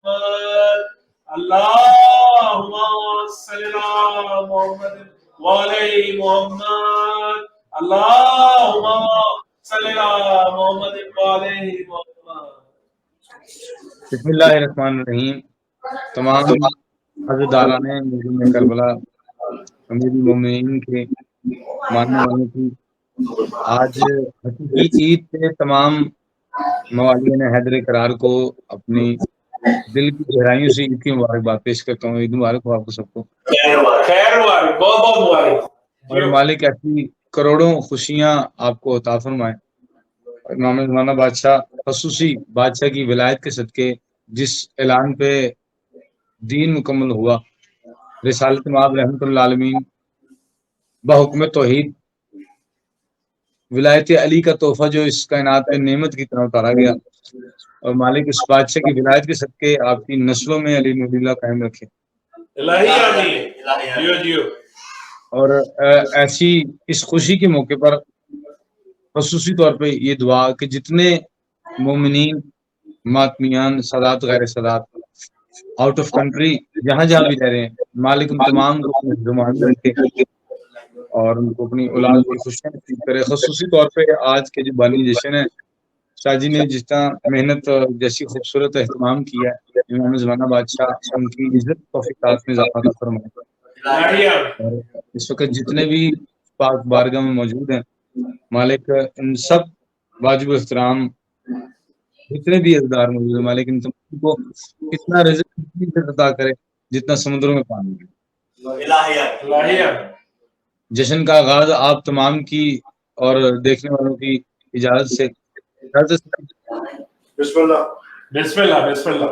محمد اللهم صل على محمد وعلى محمد اللهم صل على محمد وعلى محمد. بسم اللہ الرحمن الرحیم. تمام عزاداران نظام کربلا امیر المومنین کے ماننے والوں کی آج حقیقی عید پہ تمام موالیین حیدر کرار کو اپنی دل کی گہرائیوں سے عید کی مبارکباد پیش کرتا ہوں. عید مبارک ہو آپ کو سب کو. خیر مبارک، بہت بہت مبارک. اور مالک ایسی کروڑوں خوشیاں آپ کو عطا فرمائے. امام زمانہ بادشاہ خصوصی بادشاہ کی ولایت کے صدقے جس اعلان پہ دین مکمل ہوا، رسالت مآب رحمت اللہ عالمین بحکم توحید، ولایت علی کا تحفہ جو اس کائنات پہ نعمت کی طرح اتارا گیا، اور مالک اس بادشاہ کی ولایت کے صدقے آپ کی نسلوں میں علی نور اللہ قائم رکھے. الہی آمین. جیو جیو. اور ایسی اس خوشی کے موقع پر خصوصی طور پہ یہ دعا کہ جتنے مومنین، ماتمیان، سادات، غیر سادات آؤٹ آف کنٹری جہاں جہاں بھی رہ رہے ہیں، مالک ان تمام کو اپنے زمان میں رکھے اور ان کو اپنی اولاد کی خوشیاں نصیب کرے. خصوصی طور پہ آج کے جو بانی جشن ہے، شاہ جی نے جس طرح محنت جیسی خوبصورت اہتمام کیا ہے، امام زمانہ بادشاہ ان کی عزت توفیقات میں اضافہ عطا فرمائے. اور اس وقت جتنے بھی پاک بارگاہ میں موجود ہیں، مالک ان سب واجب احترام جتنے بھی عزدار موجود ہیں، مالک ان تمام کو اتنا رزق عطا کرے جتنا سمندروں میں پانی ہے. جشن کا آغاز آپ تمام کی اور دیکھنے والوں کی اجازت سے بسم اللہ بسم اللہ بسم اللہ.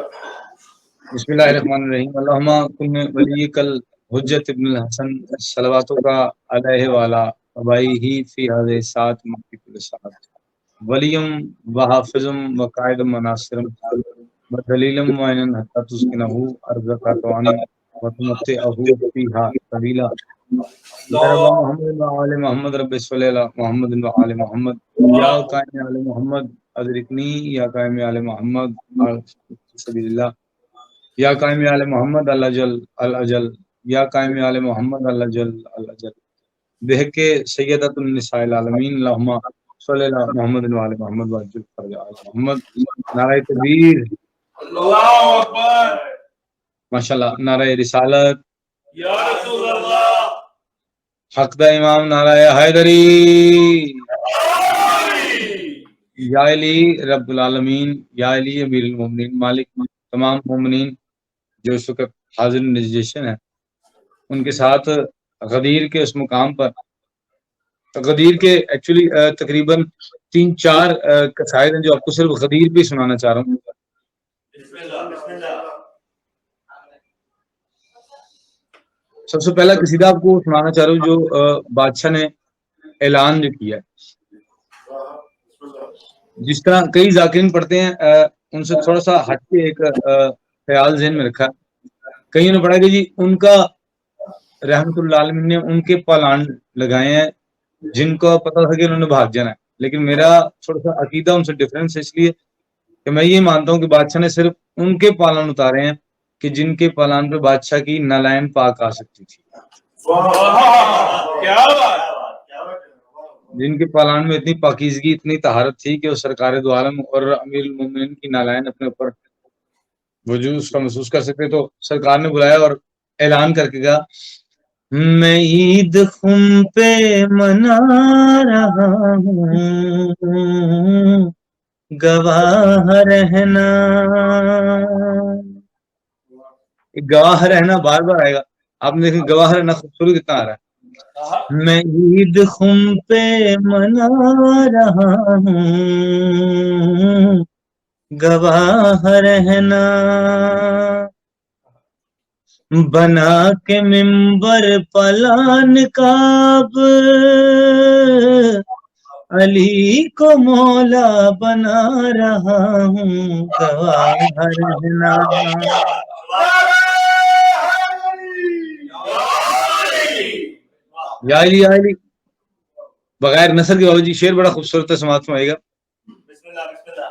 بسم اللہ الرحمن الرحیم. اللہم کن ولی کل حجت ابن الحسن صلواتوں کا علیہ والا ابائی فی حاضر سات مکتب الساعت ولیم و حافظم و قائدم و ناصرم و دلیلم و اینن حتی تسکنہو ارزقا توانی و تمتعہو فیہا طویلا. یا رب محمد و آل محمد رب صلی اللہ محمد و آل محمد یا قائم آل محمد ادرکنی یا قائم آل محمد سبیل اللہ یا قائم آل محمد اللہ جل الاجل یا قائم آل محمد اللہ جل الاجل بحق سیدت النساء العالمین اللہم صلی اللہ محمد و آل محمد وعجل فرج آل محمد. نعرہ تکبیر، اللہ اکبر، ماشاءاللہ. نعرہ رسالت، یا رسول اللہ، حق دا امام، نعرہ حیدری، یا علی رب العالمین، یا علی امیر المومنین. مالک تمام مومنین جو اس وقت حاضر نجشن ہے، ان کے ساتھ غدیر کے اس مقام پر، غدیر کے ایکچولی تقریباً 3-4 قصائد ہیں جو آپ کو صرف غدیر پہ سنانا چاہ رہا ہوں. بسم اللہ بسم اللہ. سب سے پہلا قصیدہ آپ کو سنانا چاہ رہا ہوں جو بادشاہ نے اعلان جو کیا ہے. جس طرح کئی ذاکرین پڑھتے ہیں، ان سے تھوڑا سا ہٹ کے ایک خیال ذہن میں رکھا. کئیوں نے پڑھا کہ جی ان کا رحمت اللہ عالمین نے ان کے پالان لگائے ہیں جن کو پتہ تھا کہ انہوں نے بھاگ جانا ہے. لیکن میرا تھوڑا سا عقیدہ ان سے ڈفرینس ہے، اس لیے کہ میں یہ مانتا ہوں کہ بادشاہ نے صرف ان کے پالان اتارے ہیں کہ جن کے پالان پہ بادشاہ کی نالائن پاک آ سکتی تھی، جن کے پالان میں اتنی پاکیزگی، اتنی طہارت تھی کہ وہ سرکار دو عالم اور امیر المومنین کی نالائن اپنے اوپر وجود اس کا محسوس کر سکتے. تو سرکار نے بلایا اور اعلان کر کے کہا، میں عید خم پہ منا رہا ہوں گواہ رہنا. گواہ رہنا بار بار آئے گا، آپ نے دیکھیں گواہ رہنا خوبصورت کتنا آ رہا ہے. میں عید خم پہ منا رہا ہوں گواہ رہنا. بنا کے منبر پلان کعب علی کو مولا بنا رہا ہوں گواہ رہنا. یا علی یا علی. بغیر نثر کے بابا جی شعر بڑا خوبصورت ہے، سماعت میں آئے گا.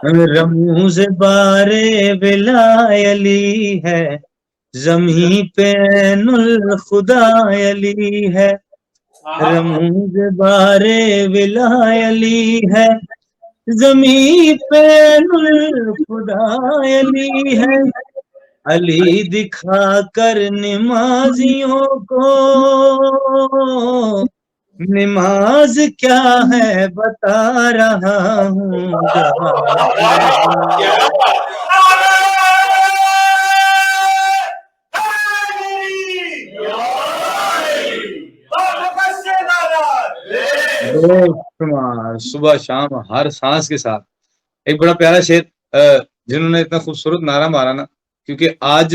رموز بارے ولایلی ہے، زمین پہ عین الخدا علی ہے، رموز بارے ولایلی ہے، زمین پہ عین الخدا علی ہے، علی دکھا کر نمازیوں کو نماز کیا ہے بتا رہا ہوں گواہ رہنا۔ بے شمار صبح شام ہر سانس کے ساتھ ایک بڑا پیارا شعر جنہوں نے اتنا خوبصورت نعرہ مارا نا، کیونکہ آج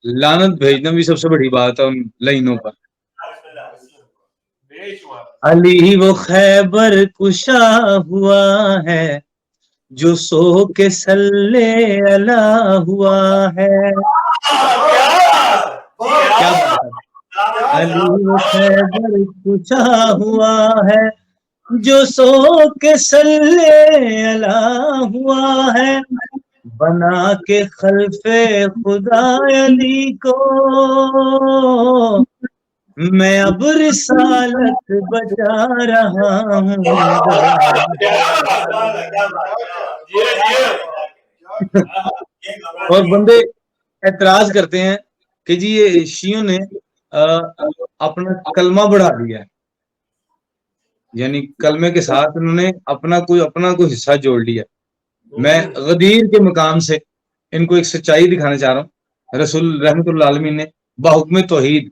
لعنت بھیجنا بھی سب سے بڑی بات ہے ان لائنوں پر۔ علی وہ خیبر کشا ہوا ہے جو سو کے صلی اللہ ہوا ہے، کیا بات ہے؟ علی وہ خیبر کشا ہوا ہے جو سو کے صلی اللہ ہوا ہے، بنا کے خلف خدا علی کو میں اب رسالت بچا رہا ہوں اور بندے اعتراض کرتے ہیں کہ جی یہ شیعوں نے اپنا کلمہ بڑھا دیا ہے، یعنی کلمے کے ساتھ انہوں نے اپنا کوئی حصہ جوڑ لیا۔ میں غدیر کے مقام سے ان کو ایک سچائی دکھانا چاہ رہا ہوں۔ رسول رحمت اللہ عالمین نے بحکم توحید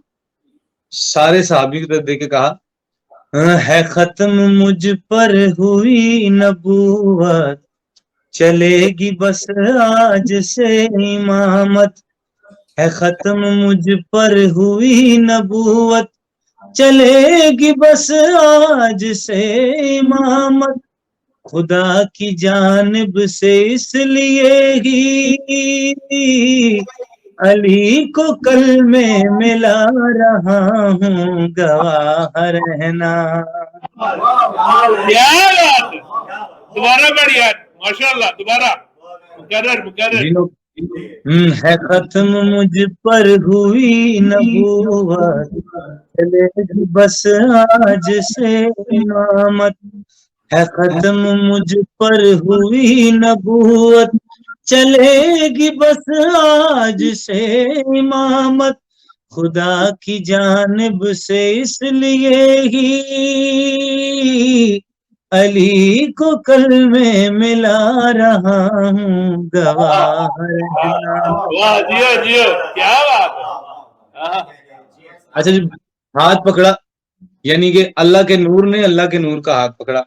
سارے صحابی کو دے کے کہا ہے ختم مجھ پر ہوئی نبوت، چلے گی بس آج سے امامت، ہے ختم مجھ پر ہوئی نبوت، چلے گی بس آج سے امامت، خدا کی جانب سے اس لیے ہی علی کو کلمے ملا رہا ہوں گواہ رہنا۔ دوبارہ بڑھیا ماشاء اللہ، دوبارہ مکرر ہے ختم مجھ پر ہوئی نبوت، چلے گی بس آج سے امامت، ہے ختم مجھ پر ہوئی نبوت، چلے گی بس آج سے امامت، خدا کی جانب سے اس لیے ہی علی کو کلمے ملا رہا ہوں گواہ رہنا۔ کیا بات ہے۔ اچھا جی، ہاتھ پکڑا یعنی کہ اللہ کے نور نے اللہ کے نور کا ہاتھ پکڑا،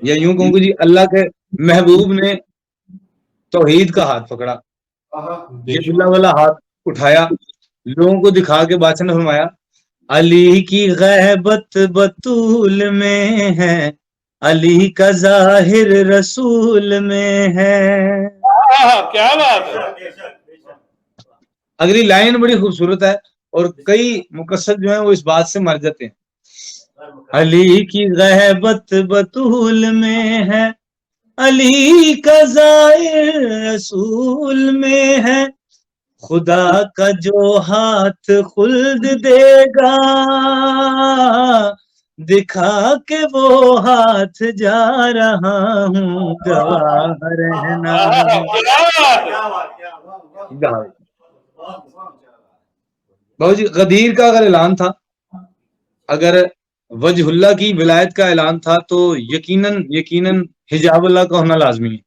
یا یوں کہوں کہ جی اللہ کے محبوب نے توحید کا ہاتھ پکڑا، یہ اللہ والا ہاتھ اٹھایا، لوگوں کو دکھا کے بادشاہ نے فرمایا علی کی غیبت بطول میں ہے، علی کا ظاہر رسول میں ہے۔ کیا بات ہے۔ اگلی لائن بڑی خوبصورت ہے اور کئی مقصد جو ہیں وہ اس بات سے مر جاتے ہیں۔ علی کی غیبت بطول میں ہے، علی کا ظاہر رسول میں ہے، خدا کا جو ہاتھ خلد دے گا دکھا کے وہ ہاتھ جا رہا ہوں گواہ رہنا۔ بابو جی غدیر کا اگر اعلان تھا، اگر وجہ اللہ کی ولایت کا اعلان تھا تو یقیناً حجاب اللہ کا ہونا لازمی ہے۔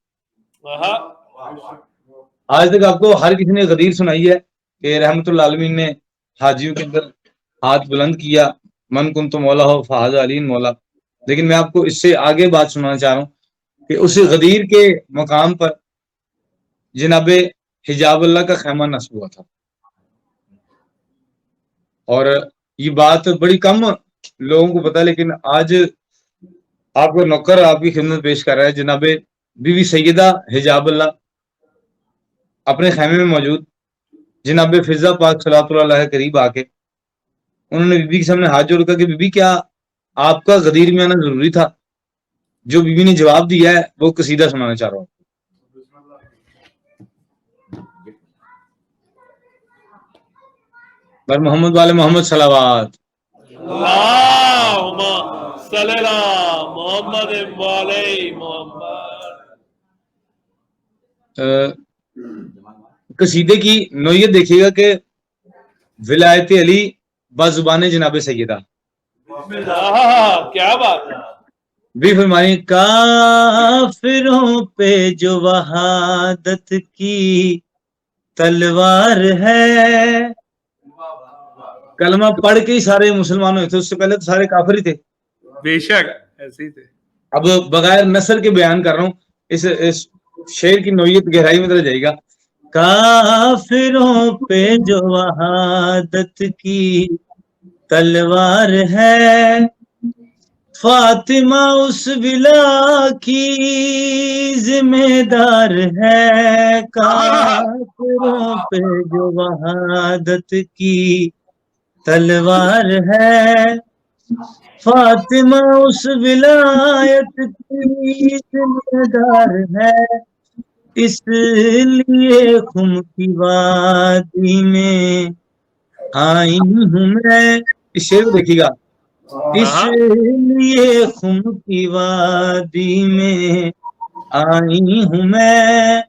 آج تک آپ کو ہر کسی نے غدیر سنائی ہے کہ رحمت اللہ عالمین نے حاجیوں کے اندر ہاتھ بلند کیا، من کن تو مولا ہو فہذا علی مولا، لیکن میں آپ کو اس سے آگے بات سنانا چاہ رہا ہوں کہ اس غدیر کے مقام پر جناب حجاب اللہ کا خیمہ نصب ہوا تھا، اور یہ بات بڑی کم لوگوں کو پتا، لیکن آج آپ کا نوکر آپ کی خدمت پیش کر رہا ہے، جناب بی بی سیدہ حجاب اللہ اپنے خیمے میں موجود، جناب فضا پاک صلاۃ اللہ علیہ قریب آ کے انہوں نے بی بی کے سامنے ہاتھ جوڑ کر کہ بی بی کیا آپ کا غدیر میں آنا ضروری تھا؟ جو بی بی نے جواب دیا ہے وہ قصیدہ سنانا چاہ رہا ہوں۔ بر محمد والے محمد صلوات. اللہم صلی اللہ محمد والی محمد. قصیدے کی نوعیت دیکھیے گا کہ ولایت علی بازبان جناب سیدہ. کیا بات ہے. بھی فرمائیں کافروں پہ جو وحادت کی تلوار ہے. کلمہ پڑھ کے ہی سارے مسلمان ہوئے تھے، اس سے پہلے تو سارے کافر ہی تھے. بے شک ایسے ہی تھے. اب بغیر نثر کے بیان کر رہا ہوں، اس شعر کی نوعیت گہرائی میں چلا جائے گا. کافروں پہ جو وحادت کی تلوار ہے، فاطمہ اس ولا کی ذمہ دار ہے. کافروں پہ جو وحادت کی تلوار ہے، فاطمہ اس ولایت کی ذمہ دار ہے. اس لیے خم کی وادی میں آئی ہوں میں. اس شعر کو دیکھیے گا. اس لیے خم کی وادی میں آئی ہوں میں،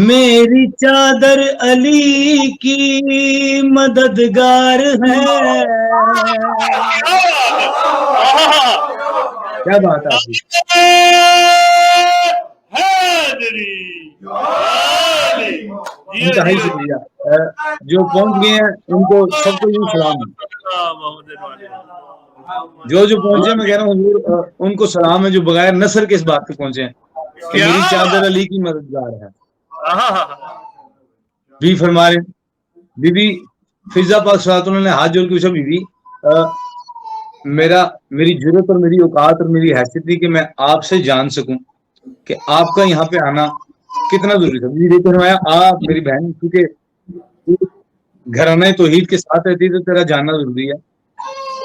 میری چادر علی کی مددگار ہے. کیا بات ہے آپ کی. انتہائی شکریہ. جو پہنچ گئے ہیں ان کو سب کو یوں سلام ہے. جو پہنچے میں کہہ رہا ہوں حضور ان کو سلام ہے جو بغیر نثر کے اس بات پہ پہنچے ہیں کہ میری چادر علی کی مددگار ہے. بھی فرما رہے بی بی فضا پاک صلی اللہ علیہ وسلم نے ہاتھ جوڑ کے پوچھا، بی بی میری جرت اور میری اوقات اور میری حیثیت تھی کہ میں آپ سے جان سکوں کہ آپ کا یہاں پہ آنا کتنا ضروری تھا. میری فرمایا آپ میری بہن کیونکہ گھرانہ توحید کے ساتھ رہتی تو تیرا جاننا ضروری ہے.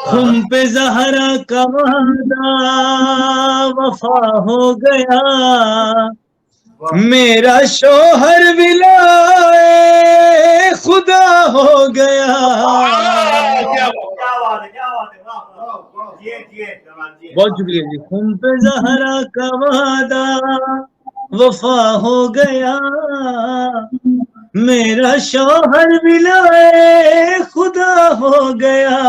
خم پہ زہرا کا وعدہ وفا ہو گیا، میرا شوہر ولائے خدا ہو گیا. بہت شکریہ جی. خم پہ زہرا کا وعدہ وفا ہو گیا، میرا شوہر ولائے خدا ہو گیا.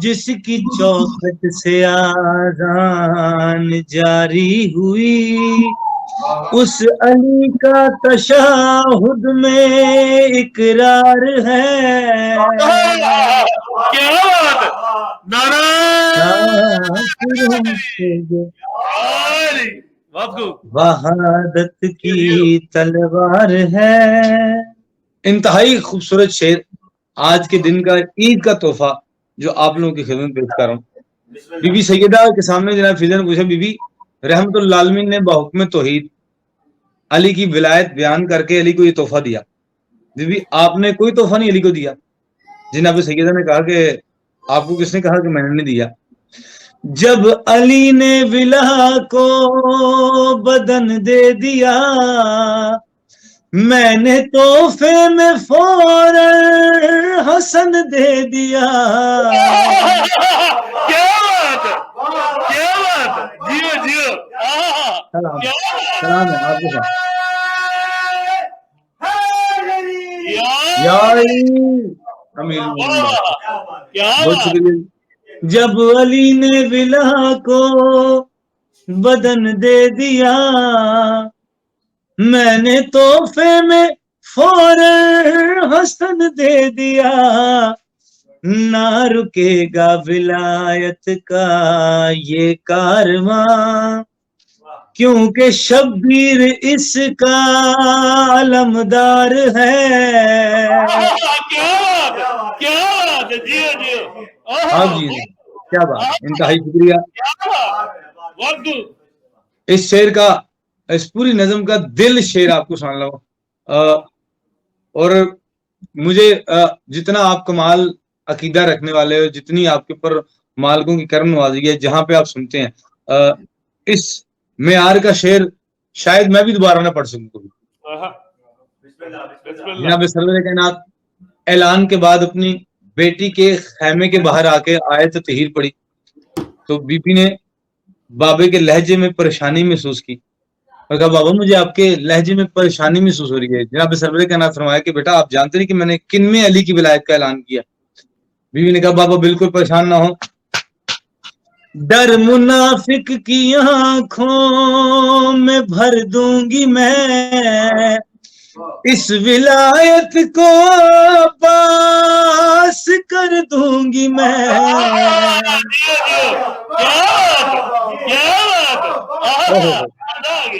جس کی چوکھٹ سے آذان جاری ہوئی، اس علی کا تشہد میں اقرار ہے. کیا بات ہے. وحادت کی تلوار ہے. انتہائی خوبصورت شعر آج کے دن کا عید کا تحفہ جو آپ لوگوں کی خدمت پیش کر رہا ہوں. بی بی سیدہ کے سامنے جناب فضا نے پوچھا، بی بی رحمت اللہ عالمین نے بحکم توحید علی کی ولایت بیان کر کے علی کو یہ تحفہ دیا، بی بی آپ نے کوئی تحفہ نہیں علی کو دیا. جناب سیدہ نے کہا کہ آپ کو کس نے کہا کہ میں نے نہیں دیا. جب علی نے ولا کو بدن دے دیا، میں نے تحفے میں فوراً حسن دے دیا. کیا بات ہے. کیا بات ہے. جیو جیو. سلام ہے آپ کے ساتھ. بہت شکریہ. جب علی نے ولا کو بدن دے دیا، میں نے تحفے میں فوراً حسن دے دیا. نہ رکے گا ولایت کا یہ کارواں، کیونکہ شبیر اس کا علمدار ہے. آپ جی کیا بات. انتہائی شکریہ. اس شعر کا اس پوری نظم کا دل شعر آپ کو سن لو. اور مجھے جتنا آپ کمال عقیدہ رکھنے والے ہو، جتنی آپ کے اوپر مالکوں کی کرم نوازی ہے، جہاں پہ آپ سنتے ہیں اس معیار کا شعر شاید میں بھی دوبارہ نہ پڑھ سکوں کبھی. جناب سرور کائنات اعلان کے بعد اپنی بیٹی کے خیمے کے باہر آ کے آیت تطہیر پڑھی تو بی بی نے بابے کے لہجے میں پریشانی محسوس کی اور کہا بابا مجھے آپ کے لہجے میں پریشانی محسوس ہو رہی ہے. جناب سرور کا نام فرمایا کہ بیٹا آپ جانتے نہیں کہ میں نے کن میں علی کی ولایت کا اعلان کیا. بیوی نے کہا بابا بالکل پریشان نہ ہو, ڈر منافق کی آنکھوں میں بھر دوں گی میں, اس ولایت کو پاس کر دوں گی میں.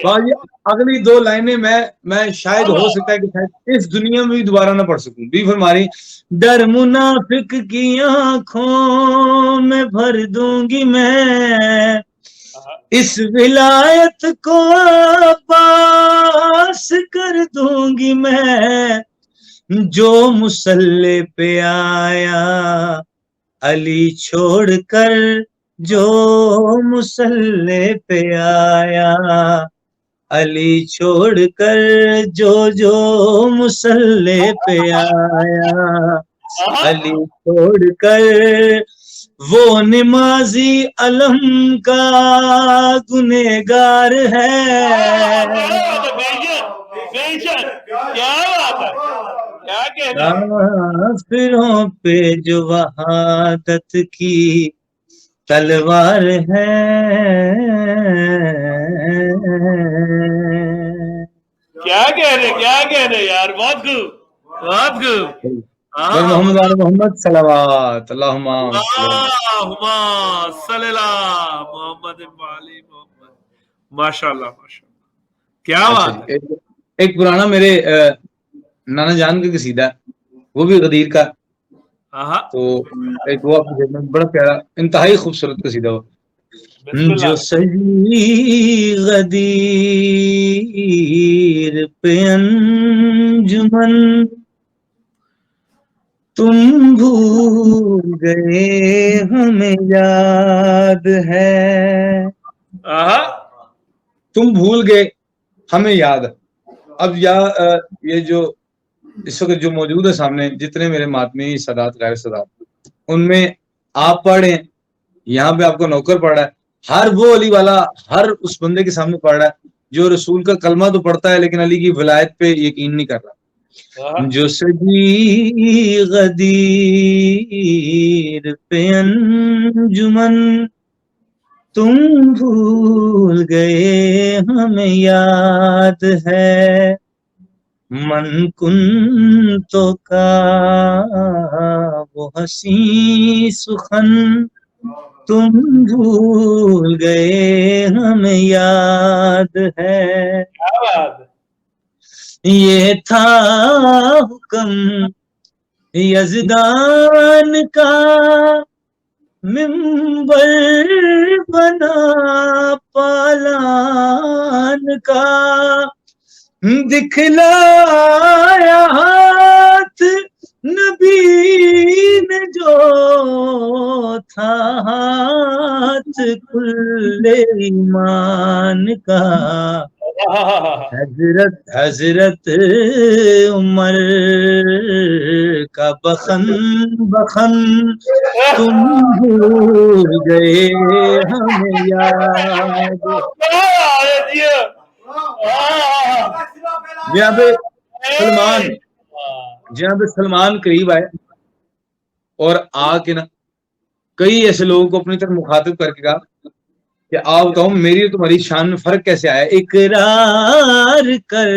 باجی اگلی دو لائنیں میں شاید ہو سکتا ہے کہ شاید اس دنیا میں بھی دوبارہ نہ پڑھ سکوں. بھی فرماری ڈر منافق کی آنکھوں میں بھر دوں گی میں, اس ولایت کو پاس کر دوں گی میں, جو مصلی پہ آیا علی چھوڑ کر, جو مصلی پہ آیا علی چھوڑ کر, جو مصلی پہ آیا علی چھوڑ کر, وہ نمازی علم کا گنہگار ہے. کافروں پہ جو وحادت کی تلوار ہے. کیا کہہ رہے یار, بہت خوب. محمد علی محمد صلوات اللہم صلی اللہ محمد علی محمد. ماشاء اللہ کیا بات ہے. ایک پرانا میرے نانا جان کا قصیدہ ہے, وہ بھی غدیر کا, تو ایک وہ بڑا پیارا انتہائی خوبصورت قصیدہ ہو. جو سجی غدیر پہ انجمن تم بھول گئے ہمیں یاد ہے. تم بھول گئے ہمیں یاد. اب یہ جو اس وقت جو موجود ہے سامنے جتنے میرے ماتمی سادات غیر سادات, ان میں آپ پڑھیں, یہاں پہ آپ کا نوکر پڑھ رہا ہے, ہر وہ علی والا ہر اس بندے کے سامنے پڑھ رہا ہے جو رسول کا کلمہ تو پڑھتا ہے لیکن علی کی ولایت پہ یقین نہیں کر رہا. جو سجی غدیر پہ انجمن تم بھول گئے ہمیں یاد ہے. من کن تو کا وہ حسین سخن تم بھول گئے ہمیں یاد ہے. یہ تھا حکم یزدان کا منبر بنا پالان کا, دکھلایا ہاتھ نبی نے جو تھا ہاتھ کھلے ایمان کا. حضرت عمر کا بخن تم بھول گئے ہمیں یاد. جناب سلمان قریب آئے اور آ کے نا کئی ایسے لوگوں کو اپنی طرف مخاطب کر کے کہا کہ آپ بتاؤ میری اور تمہاری شان میں فرق کیسے آیا. اقرار کر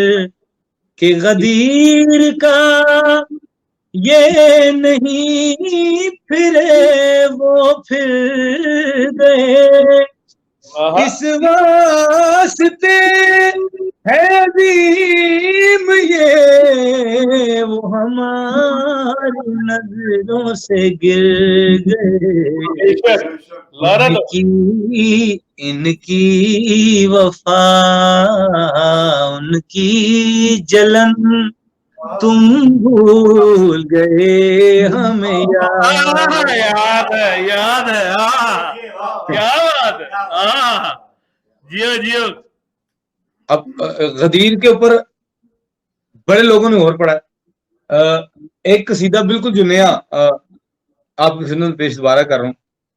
کہ غدیر کا یہ نہیں پھرے وہ پھر گئے, اس واسطے ہے عظیم یہ وہ ہماری نظروں سے گر گئے. ان کی وفا ان کی جلن تم بھول گئے ہمیں یاد ہے. کیا بات ہے. جیو. اب غدیر کے اوپر بڑے لوگوں نے اور پڑھا ہے. ایک قصیدہ بالکل جو نیا آپ کی خدمت پیش دوبارہ کر رہا ہوں،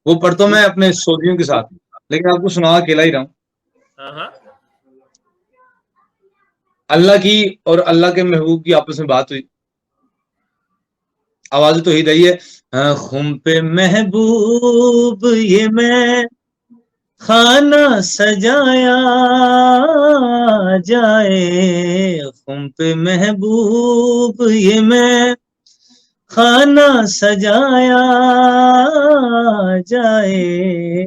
وہ پڑھتا ہوں میں اپنے سعودیوں کے ساتھ، لیکن آپ کو سنا اکیلا ہی رہا ہوں. اللہ کی اور اللہ کے محبوب کی آپس میں بات ہوئی، آواز توحید آئی ہے. خم پہ محبوب یہ میں خانہ سجایا جائے، خم پہ محبوب یہ میں خانہ سجایا جائے،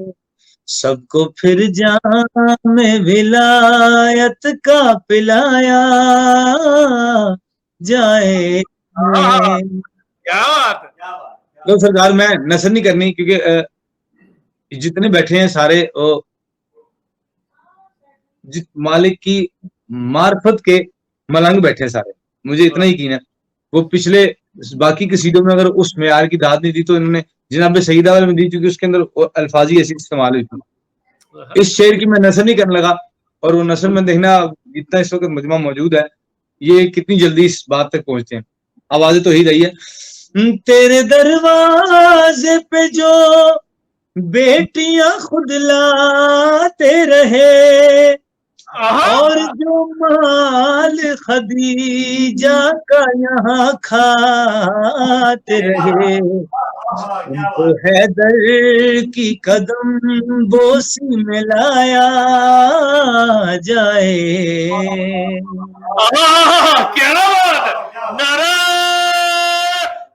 سب کو پھر جام ولایت کا پلایا جائے. کیا بات ہے. تو سرکار میں نثر نہیں کرنی کیونکہ جتنے بیٹھے ہیں سارے مالک کی معرفت کے ملنگ بیٹھے ہیں سارے، مجھے اتنا یقین ہے. وہ پچھلے باقی قصیدوں میں اگر اس معیار کی داد نہیں دی تو انہوں نے جناب سیدہ والے میں دی، کیونکہ اس کے اندر الفاظ ہی ایسی استعمال ہوئی تھی. اس شعر کی میں نثر نہیں کرنے لگا، اور وہ نثر میں دیکھنا جتنا اس وقت مجمع موجود ہے یہ کتنی جلدی اس بات تک پہنچتے ہیں. آوازیں توحید آئی ہے. تیرے دروازے پہ جو بیٹیاں خود لاتے رہے اور جو مال خدیجہ کا یہاں کھاتے رہے، ان کو حیدر کی قدم بوسی میں لایا جائے. کیا بات ہے. نعرہ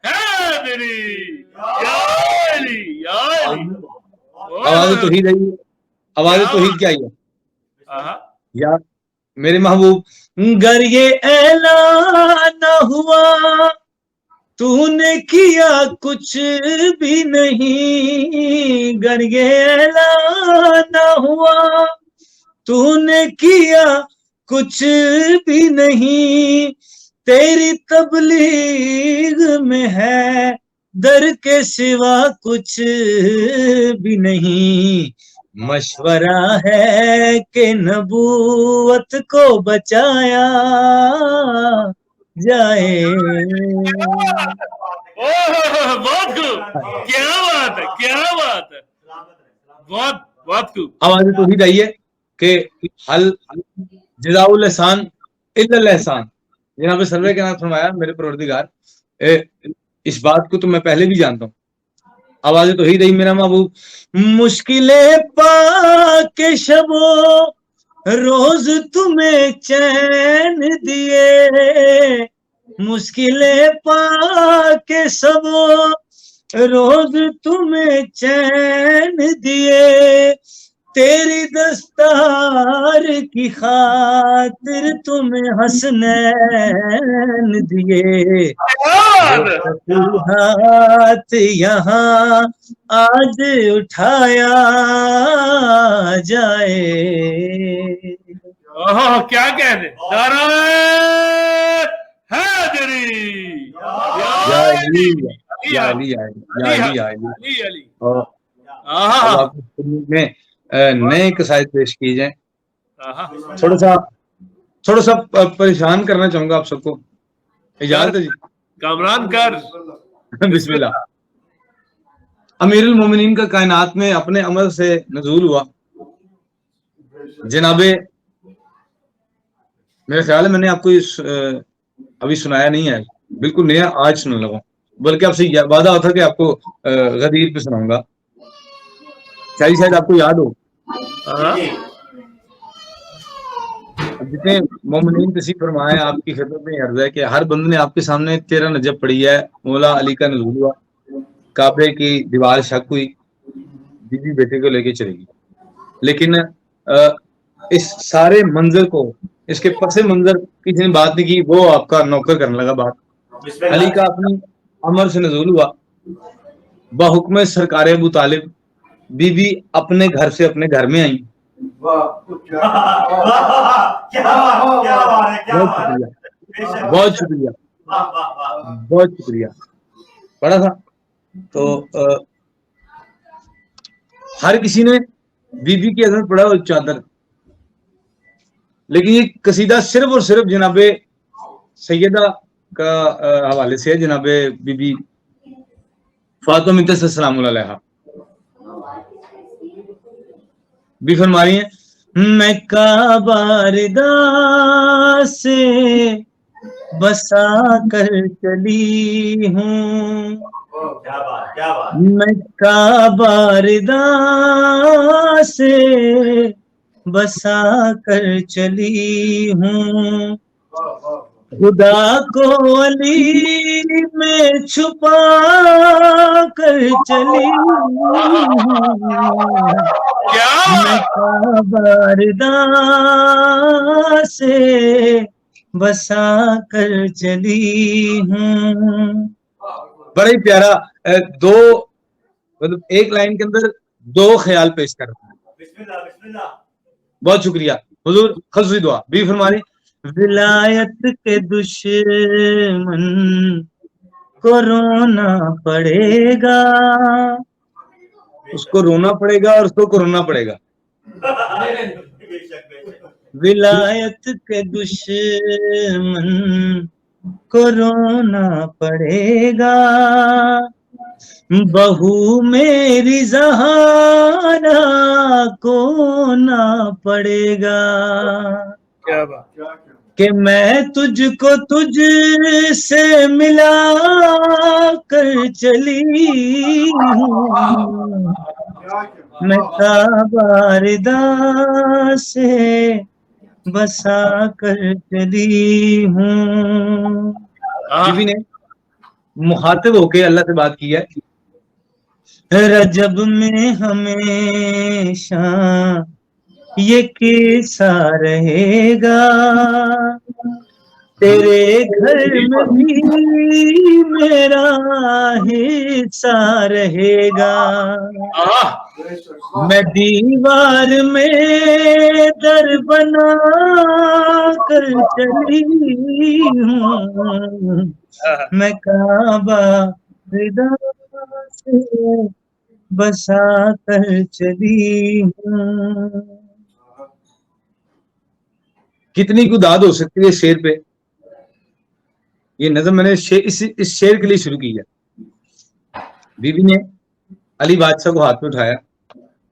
حیدری یا علی یا علی. آواز توحید ہے، آواز توحید کیا ہے یا میرے محبوب. گر یہ اعلان نہ ہوا تو نے کیا کچھ بھی نہیں، گر یہ اعلان نہ ہوا تو نے کیا کچھ بھی نہیں، تیری تبلیغ میں ہے در کے سوا کچھ بھی نہیں، مشورہ ہے کہ نبوت کو بچایا جائے. بہت خوب. کیا بات ہے، کیا بات ہے. بہت بہت خوب. آواز توحید آئی ہے کہ حل جزاء الاحسان الا الاحسان. جناب سروے کے نام فرمایا میرے پروردگار، اس بات کو تو میں پہلے بھی جانتا ہوں. آواز توحید آئی میرا محبوب. مشکلیں پا کے شب و روز تمہیں چین دیے، مشکلیں پا کے سب روز تمہیں چین دیے، تیری دستار کی خاطر تمہیں حسنین دیے، ہاتھ یہاں آج اٹھایا جائے. کیا کہنے. نعرہ حیدری یا علی یا علی یا علی یا علی. اور آپ میں نئے قصائد پیش کی جائیں. تھوڑا سا پریشان کرنا چاہوں گا آپ سب کو، اجازت ہے جی؟ کامران کر. بسم اللہ. امیر المومنین کا کائنات میں اپنے عمل سے نزول ہوا. جناب میرا خیال ہے میں نے آپ کو ابھی سنایا نہیں ہے، بالکل نیا آج سننے لگا، بلکہ آپ سے وعدہ ہوتا کہ آپ کو غدیر پہ سناؤں گا، شاید آپ کو یاد ہو. جتنے مومنین تشریف فرمائے آپ کی خدمت میں عرض ہے کہ ہر بندے نے آپ کے سامنے 13 نجب پڑھی ہے، مولا علی کا نزول ہوا، کعبے کی دیوار شک ہوئی، بیوی بیٹے کو لے کے چلے گی. لیکن اس سارے منظر کو، اس کے پس منظر کسی نے بات نہیں کی، وہ آپ کا نوکر کرنے لگا بات. علی کا اپنی امر سے نزول ہوا، بحکم سرکار ابو طالب بی بی اپنے گھر سے اپنے گھر میں آئیں. بہت شکریہ بہت شکریہ. پڑھا تھا تو ہر کسی نے بی بی کی عظمت پڑھا اور چادر، لیکن یہ قصیدہ صرف اور صرف جناب سیدہ کا حوالے سے ہے جناب بی بی فاطمہ بنت السلام علیہ بھی فرما رہی ہیں میں کعبہ رضا سے بسا کر چلی ہوں میں کعبہ رضا سے بسا کر چلی ہوں خدا کو علی میں چھپا کر چلی ہوں میں کعبہ رضا سے بسا کر چلی ہوں. بڑا ہی پیارا دو مطلب ایک لائن کے اندر دو خیال پیش کر رہا ہے. بہت شکریہ حضور. خصوصی دعا بھی فرمانی ولایت کے دشمن کو رونا پڑے گا اس کو رونا پڑے گا اور اس کو رونا پڑے گا. ولایت کے دشمن کو رونا پڑے گا بہو میری زہرا کو نہ پڑے گا کہ میں تجھ کو تجھ سے ملا کر چلی ہوں میں کعبہ رضا سے بسا کر چلی ہوں. جی نے مخاطب ہو کے اللہ سے بات کی ہے. رجب میں ہمیشہ یہ قصہ رہے گا تیرے گھر میں بھی میرا حصہ رہے گا میں دیوار میں در بنا کر چلی ہوں میں کعبہ رضا سے بسا کر چلی ہوں. کتنی کو داد ہو سکتی ہے شعر پہ. یہ نظم میں نے اس شعر کے لیے شروع کی ہے. بی بی نے علی بادشاہ کو ہاتھ میں اٹھایا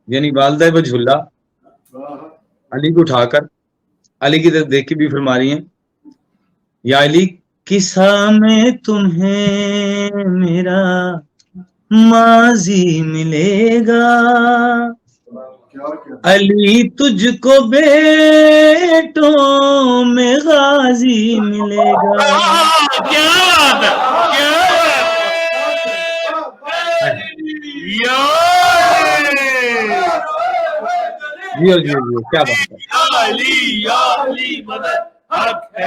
یعنی والدہ پر جھولا علی کو اٹھا کر علی کی طرف دیکھ کے بھی فرما رہی ہیں یا علی قصہ میں تمہیں میرا ماضی ملے گا علی تجھ کو بیٹوں میں غازی ملے گا. جی کیا بات ہے.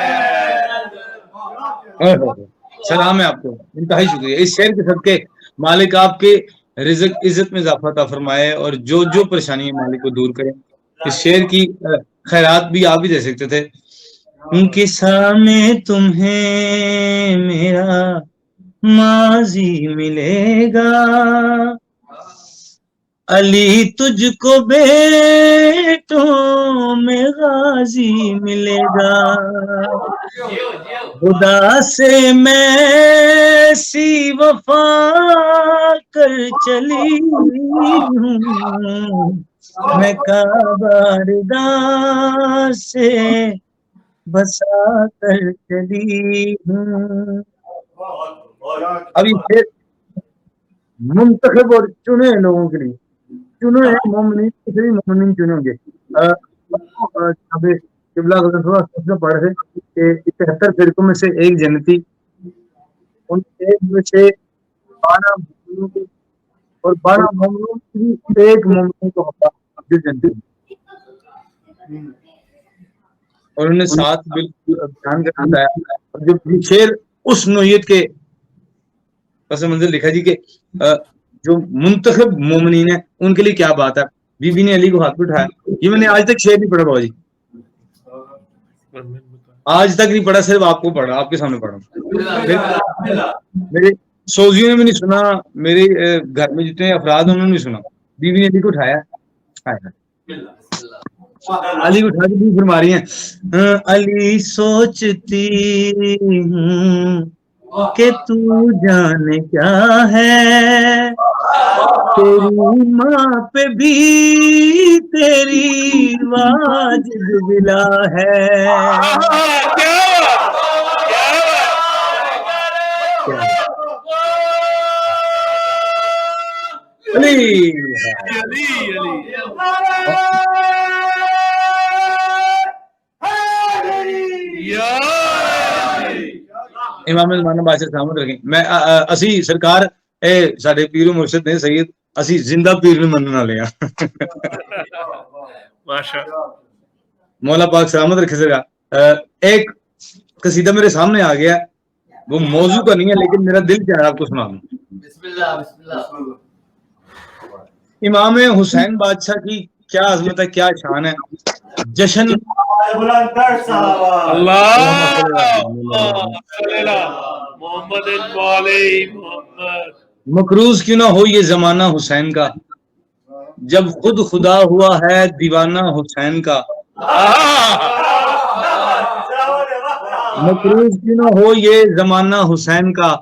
سلام ہے آپ کو. انتہائی شکریہ. اس شعر کے صدقے مالک آپ کے رزق عزت میں اضافہ عطا فرمائے اور جو جو پریشانی ہے مالک کو دور کرے. اس شعر کی خیرات بھی آپ ہی دے سکتے تھے. ان کے سامنے تمہیں میرا ماضی ملے گا علی تجھ کو بیٹوں میں غازی ملے گا خدا سے میں سی وفا کر چلی ہوں میں کعبہ رضا سے بسا کر چلی ہوں. اب یہ منتخب اور چنے لوگوں کے لیے چنے ہیں مومنین کسی بھی مومنین چنے ہوں گے. پڑھ رہے کہ 71 فرقوں میں سے ایک جنتی ان ایک میں سے 12 مومنوں کو اور 12 مومنوں کی ایک مومن کو جو جنتی اور انہوں نے ساتھ بالکل دھیان کا بتایا. اور جو شعر اس نوعیت کے پس منظر لکھا جی کہ جو منتخب مومنین ہیں ان کے لیے کیا بات ہے. بی بی نے علی کو ہاتھ پہ اٹھایا. یہ میں نے آج تک شعر نہیں پڑھا بابا جی, آج تک نہیں پڑھا, صرف آپ کو پڑھا, آپ کے سامنے پڑھا. میرے سوزیوں نے بھی نہیں سنا, میرے گھر میں جتنے افراد انہوں نے نہیں سنا. بی بی نے علی کو اٹھایا. علی کو اٹھا کے بھی فرما رہی ہیں علی سوچتی ہوں کہ تو جانے کیا ہے تیری ماں پہ بھی تیری واجب بلا ہے امام زمانہ بادشاہ سلامت رکھیں میں اسی سرکار اے ساڈے پیر و مرشد نے سید اسی زندہ پیر نوں منن والے ہاں ماشاءاللہ مولا پاک سلامت رکھے سرکار ایک قصیدہ میرے سامنے آ گیا وہ موضوع کا نہیں ہے لیکن میرا دل چاہ رہا آپ کو سنا دوں بسم اللہ بسم اللہ امام حسین بادشاہ کی کیا عظمت ہے کیا شان ہے جشن محمد مقروض کیوں نہ ہو یہ زمانہ حسین کا جب خود خدا ہوا ہے دیوانہ حسین کا مقروض کیوں نہ ہو یہ زمانہ حسین کا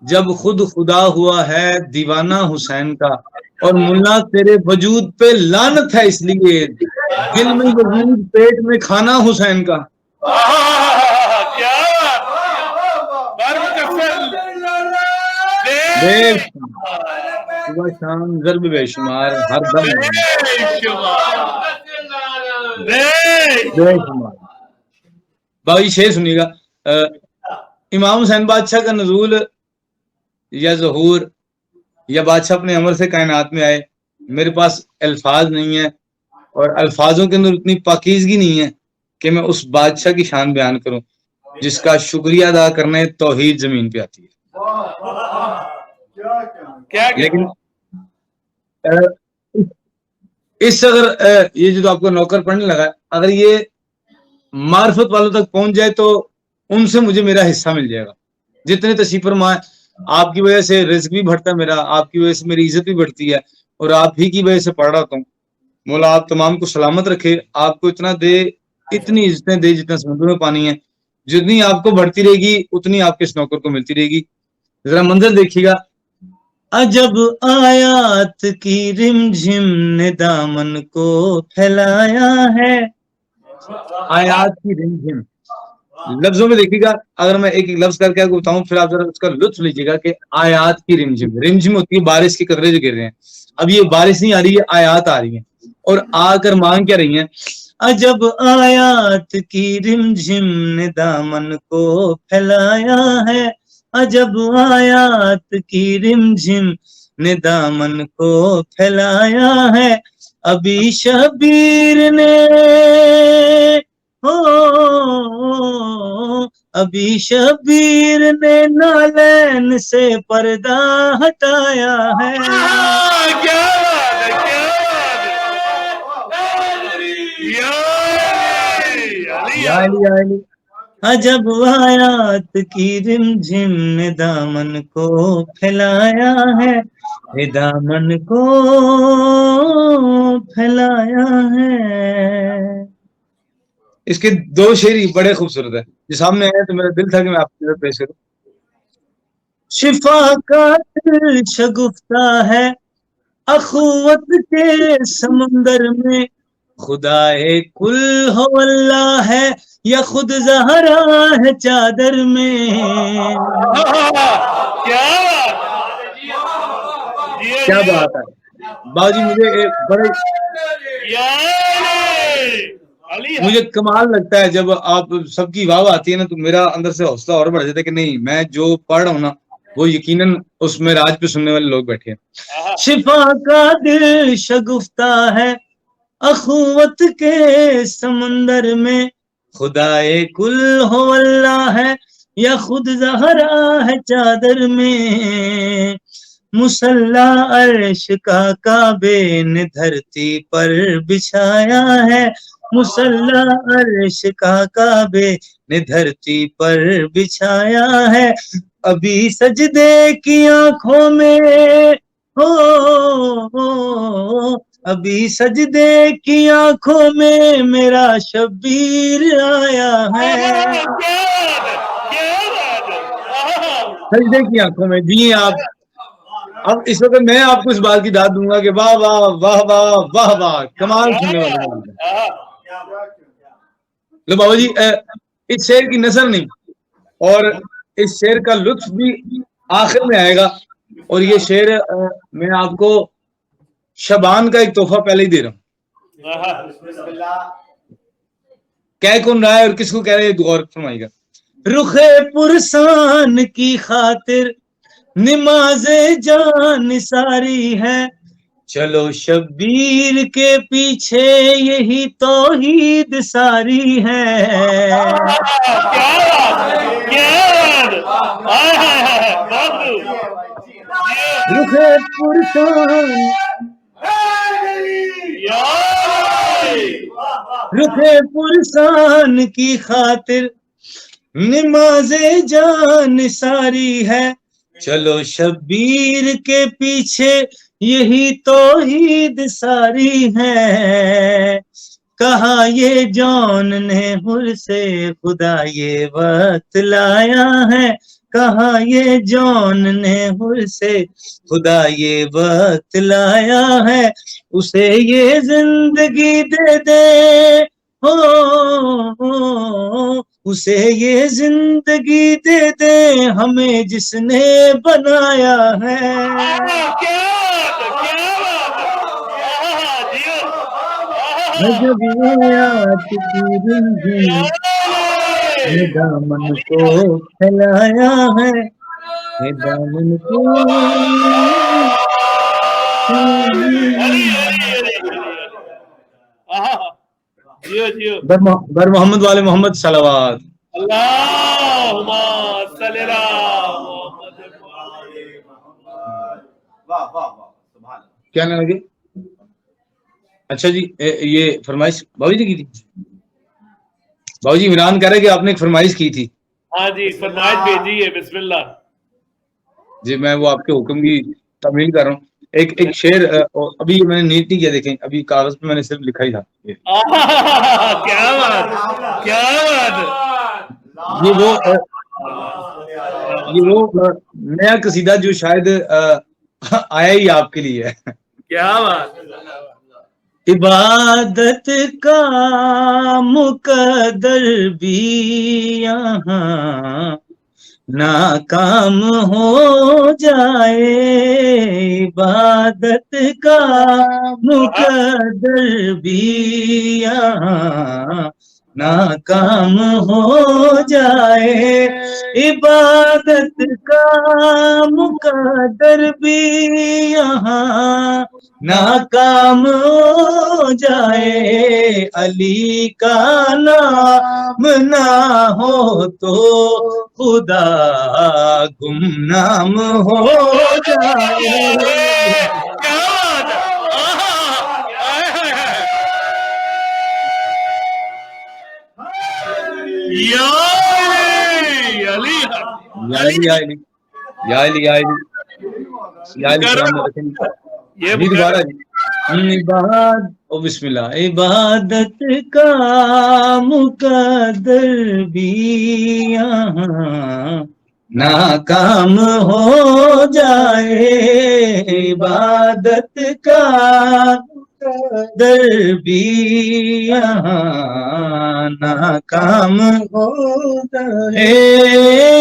جب خود خدا ہوا ہے دیوانہ حسین کا اور ملا تیرے وجود پہ لعنت ہے اس لیے دل میں وجود پیٹ میں کھانا حسین کا صبح شام ضرب بے شمار ہر دم بے شمار باقی شعر سنیے گا امام حسین بادشاہ کا نزول یا ظہور یا بادشاہ اپنے امر سے کائنات میں آئے میرے پاس الفاظ نہیں ہے اور الفاظوں کے اندر اتنی پاکیزگی نہیں ہے کہ میں اس بادشاہ کی شان بیان کروں جس کا شکریہ ادا کرنے توحید زمین پہ آتی ہے لیکن اس اگر یہ جو آپ کو نوکر پڑھنے لگا اگر یہ معرفت والوں تک پہنچ جائے تو ان سے مجھے میرا حصہ مل جائے گا جتنے تشریف فرما آپ کی وجہ سے رزق بھی بڑھتا ہے میرا آپ کی وجہ سے میری عزت بھی بڑھتی ہے اور آپ ہی کی وجہ سے پڑھ رہا ہوں مولا آپ تمام کو سلامت رکھے آپ کو اتنا دے اتنی عزتیں دے جتنا سمندر میں پانی ہے جتنی آپ کو بڑھتی رہے گی اتنی آپ کے اس نوکر کو ملتی رہے گی ذرا منظر دیکھیے گا عجب آیات کی رم جھم نے دامن کو پھیلایا ہے آیات کی رم جھم لفظوں میں دیکھیے گا اگر میں ایک ایک لفظ کر کے آپ کو بتاؤں پھر آپ ذرا اس کا لطف لیجیے گا کہ آیات کی رم جھم ہوتی ہے بارش کی قطرے جو گر رہے ہیں اب یہ بارش نہیں آ رہی ہے آیات آ رہی ہیں اور آ کر مانگ کیا رہی ہیں عجب آیات کی رم جھم نے دامن کو پھیلایا ہے عجب آیات کی رم جھم نے دامن کو پھیلایا ہے ابھی شبیر نے ابھی شبیر نے نالین سے پردہ ہٹایا ہے عجب آیات کی رم جھم نے دامن کو پھیلایا ہے دامن کو پھیلایا ہے اس کے دو شعر بڑے خوبصورت ہے جو سامنے آئے تو میرا دل تھا کہ میں آپ کی طرف پیش کروں شفا کا دل شگفتہ ہے اخوت کے سمندر میں خدا کل ہو اللہ ہے یا خود زہرا ہے چادر میں کیا بات ہے باجی مجھے کمال لگتا ہے جب آپ سب کی واہ آتی ہے نا تو میرا اندر سے حوصلہ اور بڑھ جاتا ہے کہ نہیں میں جو پڑھ رہا ہوں نا وہ یقیناً اس میں راج پہ سننے والے لوگ بیٹھے ہیں شفا کا دل شگفتہ ہے اخوت کے سمندر میں خدا کل ہو اللہ ہے یا خود زہرا ہے چادر میں مسلح عرش کا کعبے نے دھرتی پر بچھایا ہے مسلح عرش کا کعبے نے دھرتی پر بچھایا ہے ابھی سجدے کی آنکھوں میں ابھی سجدے کی آنکھوں میں میرا شبیر آیا ہے. سجدے کی آنکھوں میں جی آپ. اب اس وقت میں آپ کو اس بات کی داد دوں گا کہ واہ واہ واہ واہ واہ واہ کمال سننے والے. لو بابا جی اس شعر کی نثر نہیں اور اس شعر کا لطف بھی آخر میں آئے گا. اور یہ شعر میں آپ کو شبان کا ایک تحفہ پہلے ہی دے رہا ہوں. کہہ کون رہا ہے اور کس کو کہہ رہے ہیں غور فرمائیے گا. رخ پرسان کی خاطر نماز جان ساری ہے چلو شبیر کے پیچھے یہی توحید ساری ہے. رخ پرسان رخ پرسان کی خاطر نماز جان ساری ہے چلو شبیر کے پیچھے یہی توحید ساری ہے. کہا یہ جون نے ہر سے خدا یہ وقت لایا ہے. کہا یہ جون نے ہر سے خدا یہ وقت لایا ہے. اسے یہ زندگی دے دے ہو اسے یہ زندگی دے دے ہمیں جس نے بنایا ہے. دامن کو پھیلایا ہے دامن کو. بر محمد والے محمد صلوات. اللہم صلی اللہ. کیا نام لگے. اچھا جی یہ فرمائش بھائی جی کی تھی. بھائی جی عمران کہہ رہے کہ آپ نے ایک فرمائش کی تھی. ہاں جی فرمائش بھیجی ہے. بسم اللہ جی میں وہ آپ کے حکم کی تعمیل کر رہا ہوں. ایک شعر ابھی میں نے نیٹ نہیں کیا دیکھیں ابھی کاغذ پہ میں نے صرف لکھا ہی تھا. کیا بات کیا بات. یہ وہ نیا قصیدہ جو شاید آیا ہی آپ کے لیے ہے. کیا بات. عبادت کا مقدر بھی یہاں ناکام ہو جائے. عبادت کا مقدر بھی یہاں ناکام ہو جائے. عبادت کا مقدر بھی یہاں ناکام ہو جائے. علی کا نام نہ ہو تو خدا گمنام ہو جائے. بسم اللہ. عبادت کا مقدر بھی یہاں ناکام ہو جائے. عبادت کا مقدر بھی یہاں ناکام ہو جائے.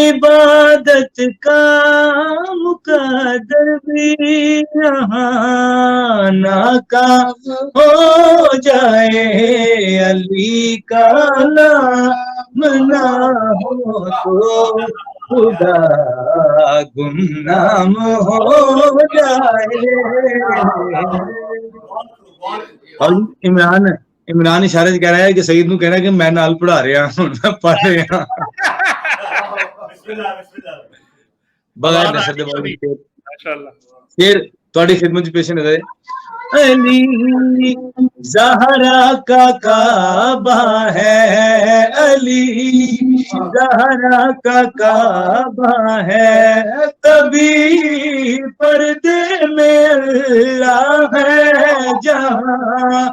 عبادت کا مقدر بھی یہاں ناکام ہو جائے. علی کا نام نہ ہو تو خدا گمنام ہو جائے. اور عمران اشارے سے کہہ رہا ہے کہ سعید نو کہہ رہا ہے کہ میں نال پڑھا رہا ہوں میں پڑھ رہا بغیر نثر دے والی شعر تہاڈی خدمت پیش نظر ہے. علی زہرا کا کعبہ ہے. علی زہرا کا کعبہ ہے تبھی پردے میں اللہ ہے جہاں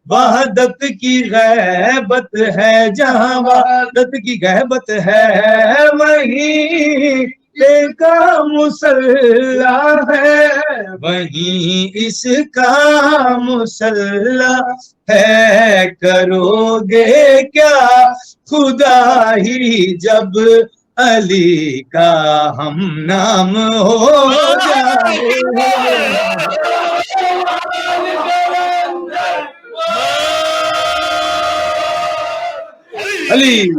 وحدت کی غیبت ہے جہاں وحدت کی غیبت ہے وہیں کا مصلا ہے وہیں اس کا مصلا ہے کرو گے کیا خدا ہی جب علی کا ہم نام ہو جائے علی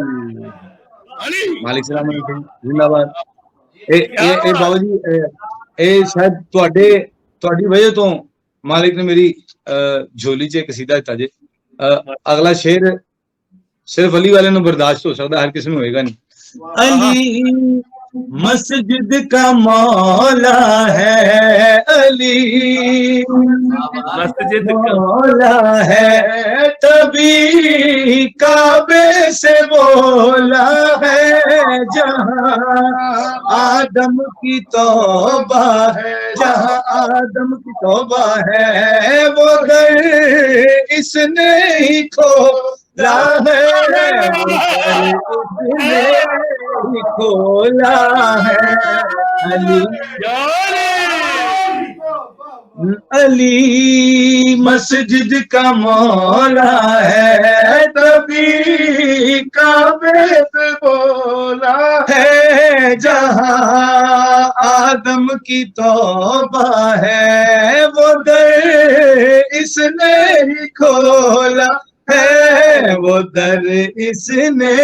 مالک سلام علیکم زندہ باد بابا جی شاید تواڈی وجہ تو مالک نے میری جھولی چ قصیدہ دتا جی اگلا شعر صرف علی والے نو برداشت ہو سکتا ہر کسی میں ہوئے گا نہیں علی مسجد کا مولا ہے علی مسجد کا مولا ہے تبھی کعبے سے بولا ہے جہاں آدم کی توبہ ہے جہاں آدم کی توبہ ہے وہ در اس نے ہی کھولا ہے کھولا ہے علی مسجد کا مولا ہے تبھی کعبے سے بولا ہے جہاں آدم کی توبہ ہے وہ در اس نے ہی کھولا ہے وہ در اس نے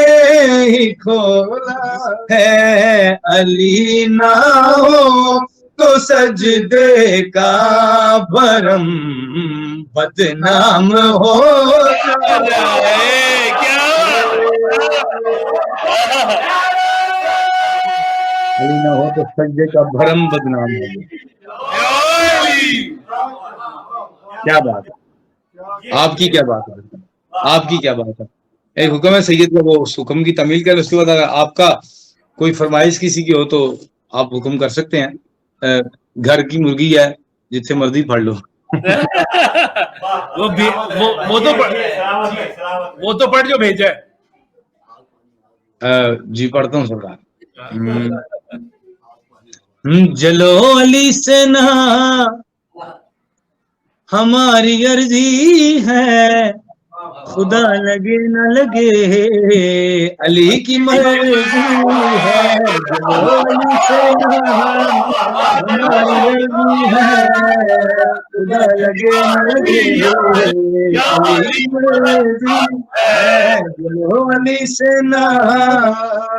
ہی کھولا ہے علی نہ ہو تو سجدے کا بھرم بدنام ہو جائے علی نہ ہو تو سجدے کا بھرم بدنام ہو جائے کیا بات ہے آپ کی کیا بات ہے آپ کی کیا بات ہے ایک حکم ہے سید کا وہ اس حکم کی تعمیل کریں اس کے بعد اگر آپ کا کوئی فرمائش کسی کی ہو تو آپ حکم کر سکتے ہیں گھر کی مرغی ہے جتنے مرضی پڑھ لو وہ تو پڑھ جو بھیجا ہے جی پڑھتا ہوں سرکار جلو علی سے نہ ہماری عرضی ہے خدا لگے نہ لگے علی کی مرضی ہے جلو علی سے نہ ہماری عرضی ہے خدا لگے نہ لگے علی کی مرضی ہے جلو علی سے نہ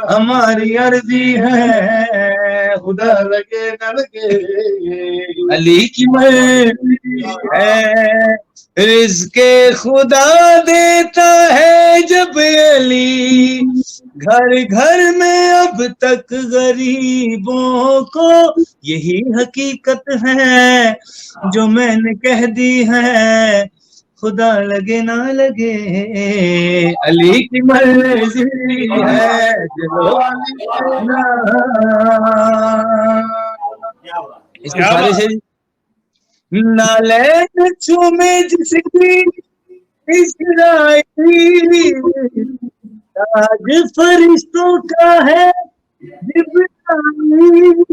ہماری عرضی ہے خدا لگے نہ لگے علی کی مرضی ہے رزق خدا دیتا ہے جب علی گھر گھر میں اب تک غریبوں کو یہی حقیقت ہے جو میں نے کہہ دی ہے خدا لگے نہ لگے علی کی مرضی ہے اس کے سارے سے نالین چومے جس کی اسرائیلی تاج فرشتوں کا ہے جبرائیل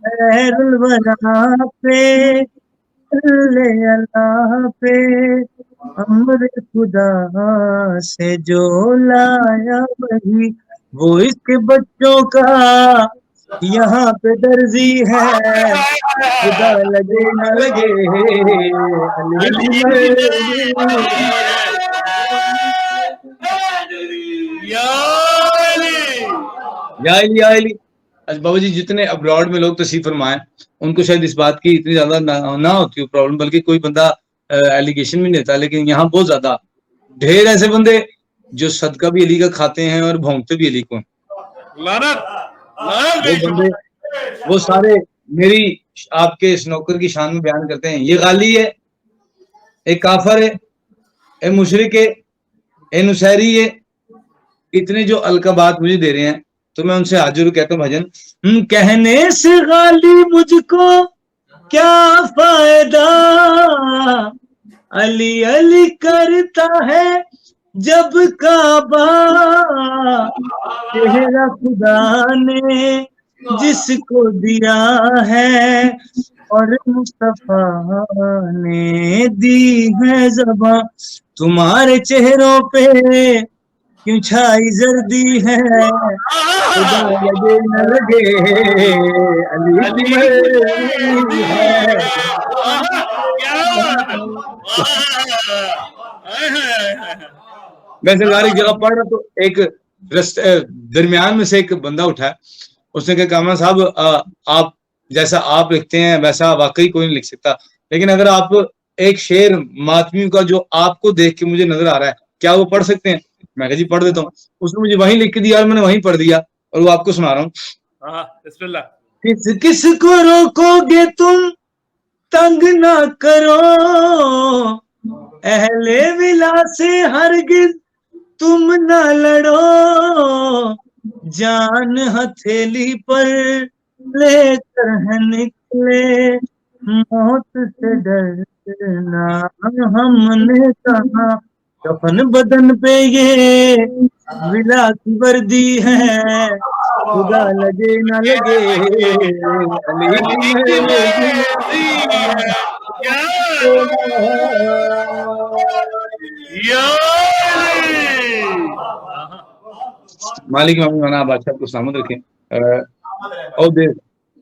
خیر الورا پہ اللہ پہ امر خدا سے جو لایا وہی وہ اس کے بچوں کا یہاں پہ درزی ہے خدا لگے نہ لگے یا علی بابا جی جتنے ابراڈ میں لوگ تشریف فرمائیں ان کو شاید اس بات کی اتنی زیادہ نہ ہوتی ہو پرابلم بلکہ کوئی بندہ ایلیگیشن بھی نہیں دیتا لیکن یہاں بہت زیادہ ڈھیر ایسے بندے جو صدقہ بھی علی کا کھاتے ہیں اور بھونکتے بھی علی کو وہ سارے میری آپ کے اس نوکر کی شان میں بیان کرتے ہیں یہ غالی ہے ایک کافر ہے اے مشرک ہے اے نصیری ہے اتنے جو القابات مجھے دے رہے ہیں تو میں ان سے حاضر کہتا ہوں بھجن کہنے سے غالی مجھ کو کیا فائدہ علی علی کرتا ہے جب کعبہ تیرا خدا نے جس کو دیا ہے اور مصطفیٰ نے دی ہے زباں تمہارے چہروں پہ کیوں چھائی زردی ہے خدا لگے نہ لگے علی کی مرضی ہے. میں سرکار ایک جگہ پڑھ رہا تو ایک درمیان میں سے ایک بندہ اٹھا, اس نے کہا کامران صاحب آپ جیسا آپ لکھتے ہیں ویسا واقعی کوئی نہیں لکھ سکتا, لیکن اگر آپ ایک شعر ماتمیوں کا جو آپ کو دیکھ کے مجھے نظر آ رہا ہے کیا وہ پڑھ سکتے ہیں؟ میں کہا جی پڑھ دیتا ہوں. اس نے مجھے وہیں لکھ کے دیا اور میں نے وہیں پڑھ دیا اور وہ آپ کو سنا رہا ہوں. بسم اللہ. کس کس کو روکو گے تم تنگ نہ کرو اہل ولا سے ہرگز تم نہ لڑو جان ہتھیلی پر لے کر ہے نکلے موت سے ڈرنا ہم نے کہا کفن بدن پہ یہ ولا کی وردی ہے خدا لگے نہ لگے علی کی مرضی مالک مولانا بادشاہ کو سلامت رکھیں. اور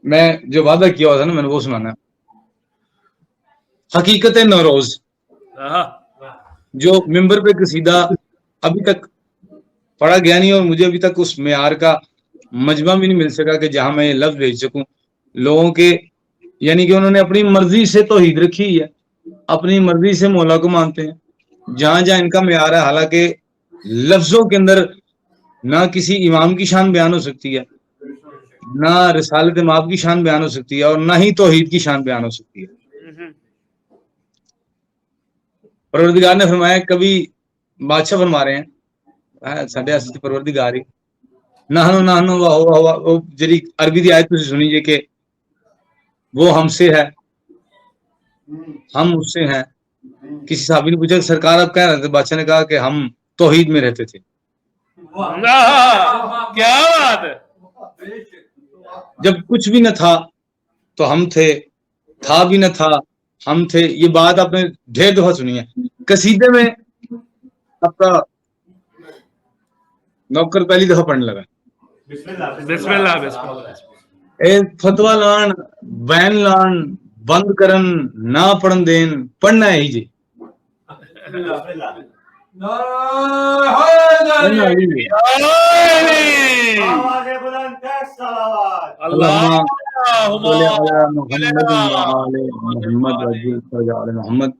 میں جو وعدہ کیا ہوا تھا نا میں نے وہ سنانا. حقیقت نوروز جو ممبر پہ قصیدہ ابھی تک پڑھا گیا نہیں اور مجھے ابھی تک اس معیار کا مجمع بھی نہیں مل سکا کہ جہاں میں یہ لفظ بھیج سکوں لوگوں کے, یعنی کہ انہوں نے اپنی مرضی سے توحید رکھی ہے, اپنی مرضی سے مولا کو مانتے ہیں. جہاں جہاں ان کا معیار ہے, حالانکہ لفظوں کے اندر نہ کسی امام کی شان بیان ہو سکتی ہے, نہ رسالت مآب کی شان بیان ہو سکتی ہے, اور نہ ہی توحید کی شان بیان ہو سکتی ہے. پروردگار نے فرمایا, کبھی بادشاہ فرما رہے ہیں سڈے پروردگار ہی نہ جی عربی کی آیت تسی سنیجیے کہ وہ ہم سے ہے ہم اس سے ہیں. کسی صحابی نے پوچھا سرکار آپ کہہ رہے تھے؟ بادشاہ نے کہا کہ ہم توحید میں رہتے تھے. کیا بات ہے. جب کچھ بھی نہ تھا تو ہم تھے, تھا بھی نہ تھا ہم تھے. یہ بات آپ نے ڈھیر دفعہ سنی ہے. قصیدے میں آپ کا نوکر پہلی دفعہ پڑھنے لگا بسم اللہ بسم اللہ. اے فتوا لان بین لان بند کرن نہ پڑھن دین پڑھنا ہے ہی جی. محمد.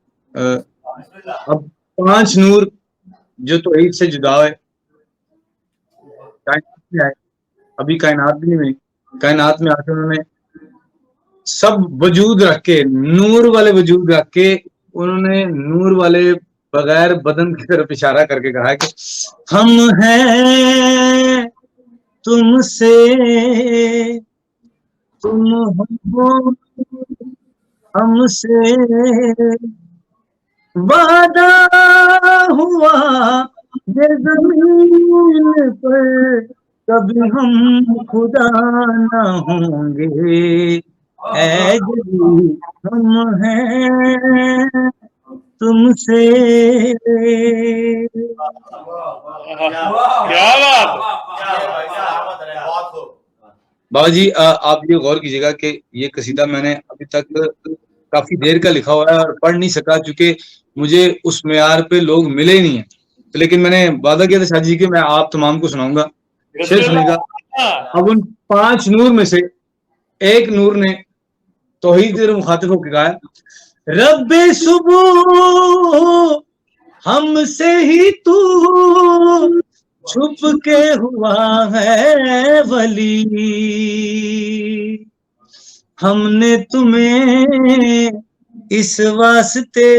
اب 5 نور جو توحید سے جدا ہے ابھی کائنات بھی نہیں ہوئی. کائنات میں آ کے انہوں نے سب وجود رکھ کے نور والے وجود رکھ کے انہوں نے نور والے بغیر بدن کی طرف اشارہ کر کے کہا کہ ہم ہیں تم سے تم ہو ہم سے وعدہ ہوا یہ زمین پر کبھی ہم خدا نہ ہوں گے اے جی ہم ہیں تم سے. بابا جی آپ یہ غور کیجیے گا کہ یہ قصیدہ میں نے ابھی تک کافی دیر کا لکھا ہوا ہے اور پڑھ نہیں سکا چونکہ مجھے اس معیار پہ لوگ ملے ہی نہیں ہیں. لیکن میں نے وعدہ کیا تھا شاہ جی کہ میں آپ تمام کو سناؤں گا, شعر سنے گا. اب ان 5 نور میں سے ایک نور نے توحید سے مخاطب ہو کے کہا رب صبح ہم سے ہی تو چھپ کے ہوا ہے ولی, ہم نے تمہیں اس واسطے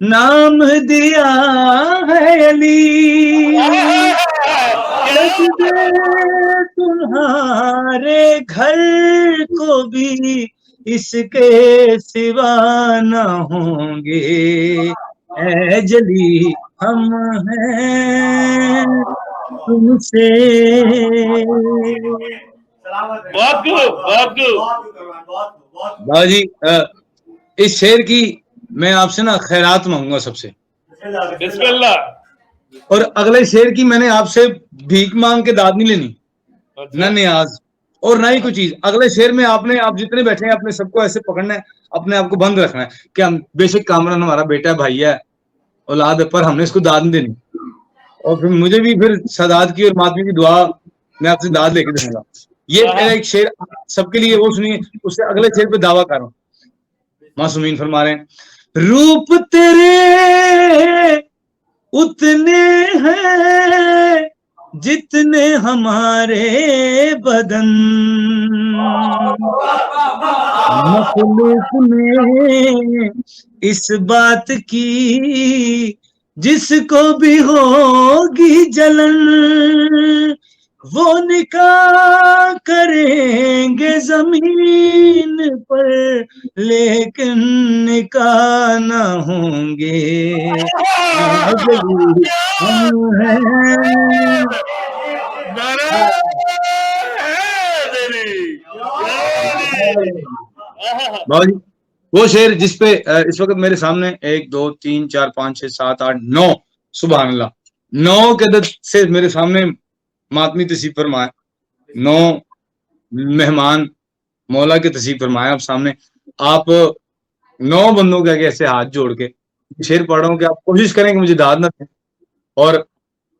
نام دیا ہے علی، سجدے تمہارے گھر کو بھی اس کے سوا نہ ہوں گے، اے جلی ہم ہیں تم سے۔ بابا جی اس شعر کی میں آپ سے نا خیرات مانگوں گا سب سے، بسم اللہ۔ اور اگلے شعر کی میں نے آپ سے بھیک مانگ کے داد نہیں لینی، نہ نیاز اور نہ ہی کوئی چیز۔ اگلے شعر میں آپ جتنے بیٹھے ہیں اپنے سب کو ایسے پکڑنا ہے، اپنے آپ کو بند رکھنا ہے کہ ہم بے شک کامران ہمارا بیٹا ہے، بھائی ہے، اولاد ہے، پر ہم نے اس کو داد نہیں دینی، اور پھر مجھے بھی پھر سادات کی اور ماتمی کی دعا میں آپ سے داد لے کے دوں گا۔ یہ میرا ایک شعر سب کے لیے وہ سنیے، اس سے اگلے شعر پہ دعویٰ کر رہا ہوں۔ معصومین فرما رہے ہیں روپ تیرے اتنے ہیں جتنے ہمارے بدن، مخلوق نے اس بات کی جس کو بھی ہوگی جلن، وہ نکاح کریں گے زمین پر لیکن نکاح نہ ہوں گے، ہم ہیں۔ وہ شعر جس پہ اس وقت میرے سامنے 1 2 3 4 5 6 7 8 9 سبحان اللہ 9 کے عدد سے میرے سامنے ماتمی تشریف فرمائے، 9 مہمان مولا کے تشریف فرمائے آپ سامنے۔ آپ 9 بندوں کے آگے ایسے ہاتھ جوڑ کے شعر پڑھ رہا ہوں کہ آپ کوشش کریں کہ مجھے داد نہ دیں، اور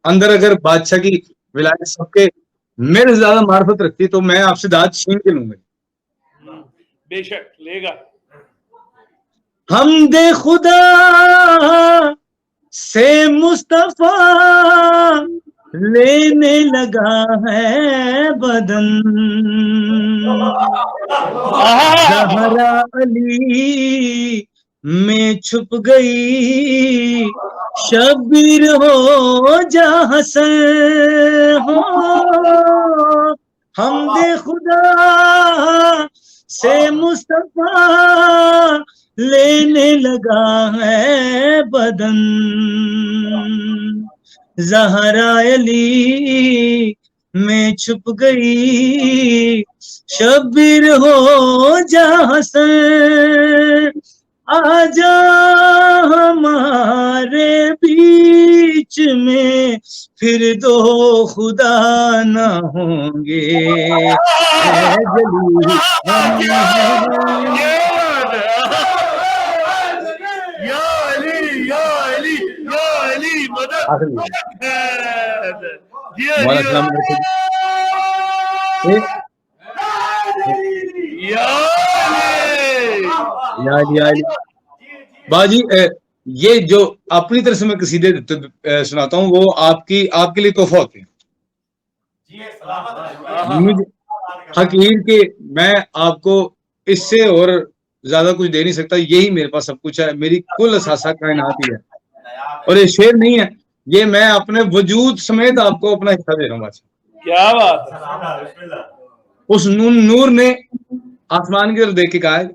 اندر اگر بادشاہ کی ولایت سب کے میرے سے زیادہ معرفت رکھتی تو میں آپ سے داد چھین کے لوں گا، بے شک لے گا۔ حمد خدا سے مصطفیٰ لینے لگا ہے بدن، زہرا علی میں چھپ گئی شبیر ہو جا حسن ہو، حمد خدا سے مصطفیٰ لینے لگا ہے بدن، زہرا علی میں چھپ گئی شبیر ہو جا حسن، آجا ہمارے بیچ میں پھر 2 خدا نہ ہوں گے، اے جلی باجی یہ جو اپنی طرف سے میں قصیدے سناتا ہوں وہ آپ کے لیے تحفہ ہوتے ہیں، حقیر کے میں آپ کو اس سے اور زیادہ کچھ دے نہیں سکتا، یہی میرے پاس سب کچھ ہے، میری کل اثاثہ کائنات ہی ہے، اور یہ شعر نہیں ہے، یہ میں اپنے وجود سمیت آپ کو اپنا حصہ دے رہا ہوں۔ کیا بات ہے۔ اس نور نے آسمان کی طرف دیکھ کے کہا ہے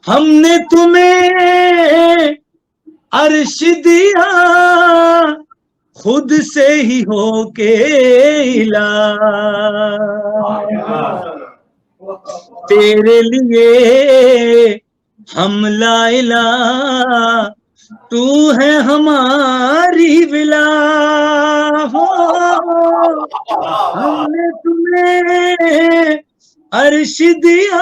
ہم نے تمہیں عرش دیا خود سے ہی ہو کے الہ، تیرے لیے ہم لا الہ تو ہے ہماری ولا، ہم نے تمہیں عرش دیا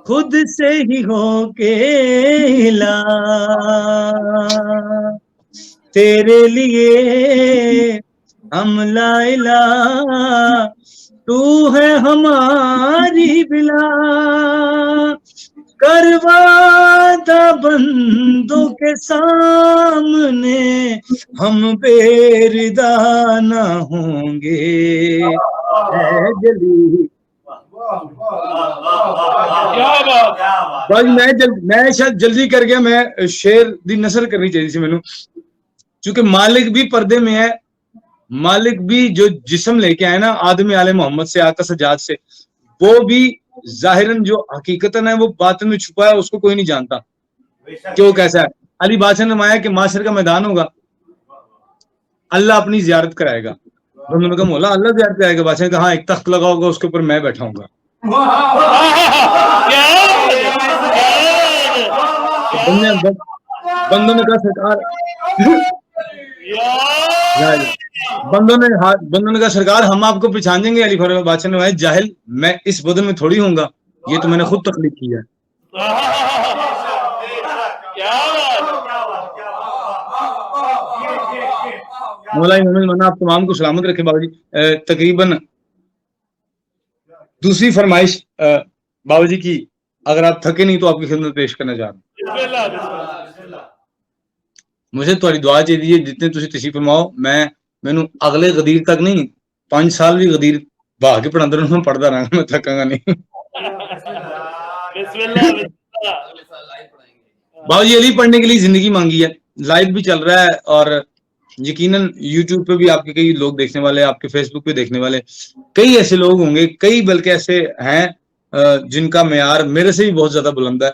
خود سے ہی ہو کے الہ، تیرے لیے ہم لا الہ تو ہے ہماری بلا، کرواتا بندوں کے سامنے ہم بے ردا نہ ہوں گے، اے جلی میں شاید جلدی کر گیا, میں شیر دی نثر کرنی چاہیے سی مینوں, چونکہ مالک بھی پردے میں ہے, مالک بھی جو جسم لے کے آئے نا آدم آل محمد سے, آقا سجاد سے, وہ بھی ظاہراً جو حقیقتاً ہے وہ باطن میں چھپا ہے, اس کو کوئی نہیں جانتا کہ وہ کیسا ہے. علی بادشاہ نے فرمایا کہ معاشر کا میدان ہوگا, اللہ اپنی زیارت کرائے گا. انہوں نے کہا مولا اللہ زیارت کرائے گا؟ بادشاہ نے کہا ہاں ایک تخت لگا ہوگا, اس کے اوپر میں بیٹھا ہوں گا. بندوں نے کہا سرکار, بندوں نے کہا سرکار ہم آپ کو پہچانیں گے. علی فرمایا, بادشاہ نے فرمایا جاہل, میں اس بدن میں تھوڑی ہوں گا, یہ تو میں نے خود تخلیق کی ہے. مولا مومن آپ تمام کو سلامت رکھے. بابا جی تقریباً دوسری فرمائش بابا جی کی, اگر آپ تھکے نہیں تو آپ کی خدمت پیش کرنا چاہ رہا ہوں. مجھے تھوڑی دعا چاہیے, جتنے تسی تشریف فرماؤ, مینوں اگلے غدیر تک نہیں 5 سال بھی غدیر بھا کے پڑھاندے رہنا, میں پڑھتا رہنا, میں تھکاں گا نہیں. بابا جی علی پڑھنے کے لیے زندگی مانگی ہے, لائیو بھی چل رہا ہے, اور یقیناً یوٹیوب پہ بھی آپ کے کئی لوگ دیکھنے والے, آپ کے فیس بک پہ دیکھنے والے کئی ایسے لوگ ہوں گے, کئی بلکہ ایسے ہیں جن کا معیار میرے سے بھی بہت زیادہ بلند ہے,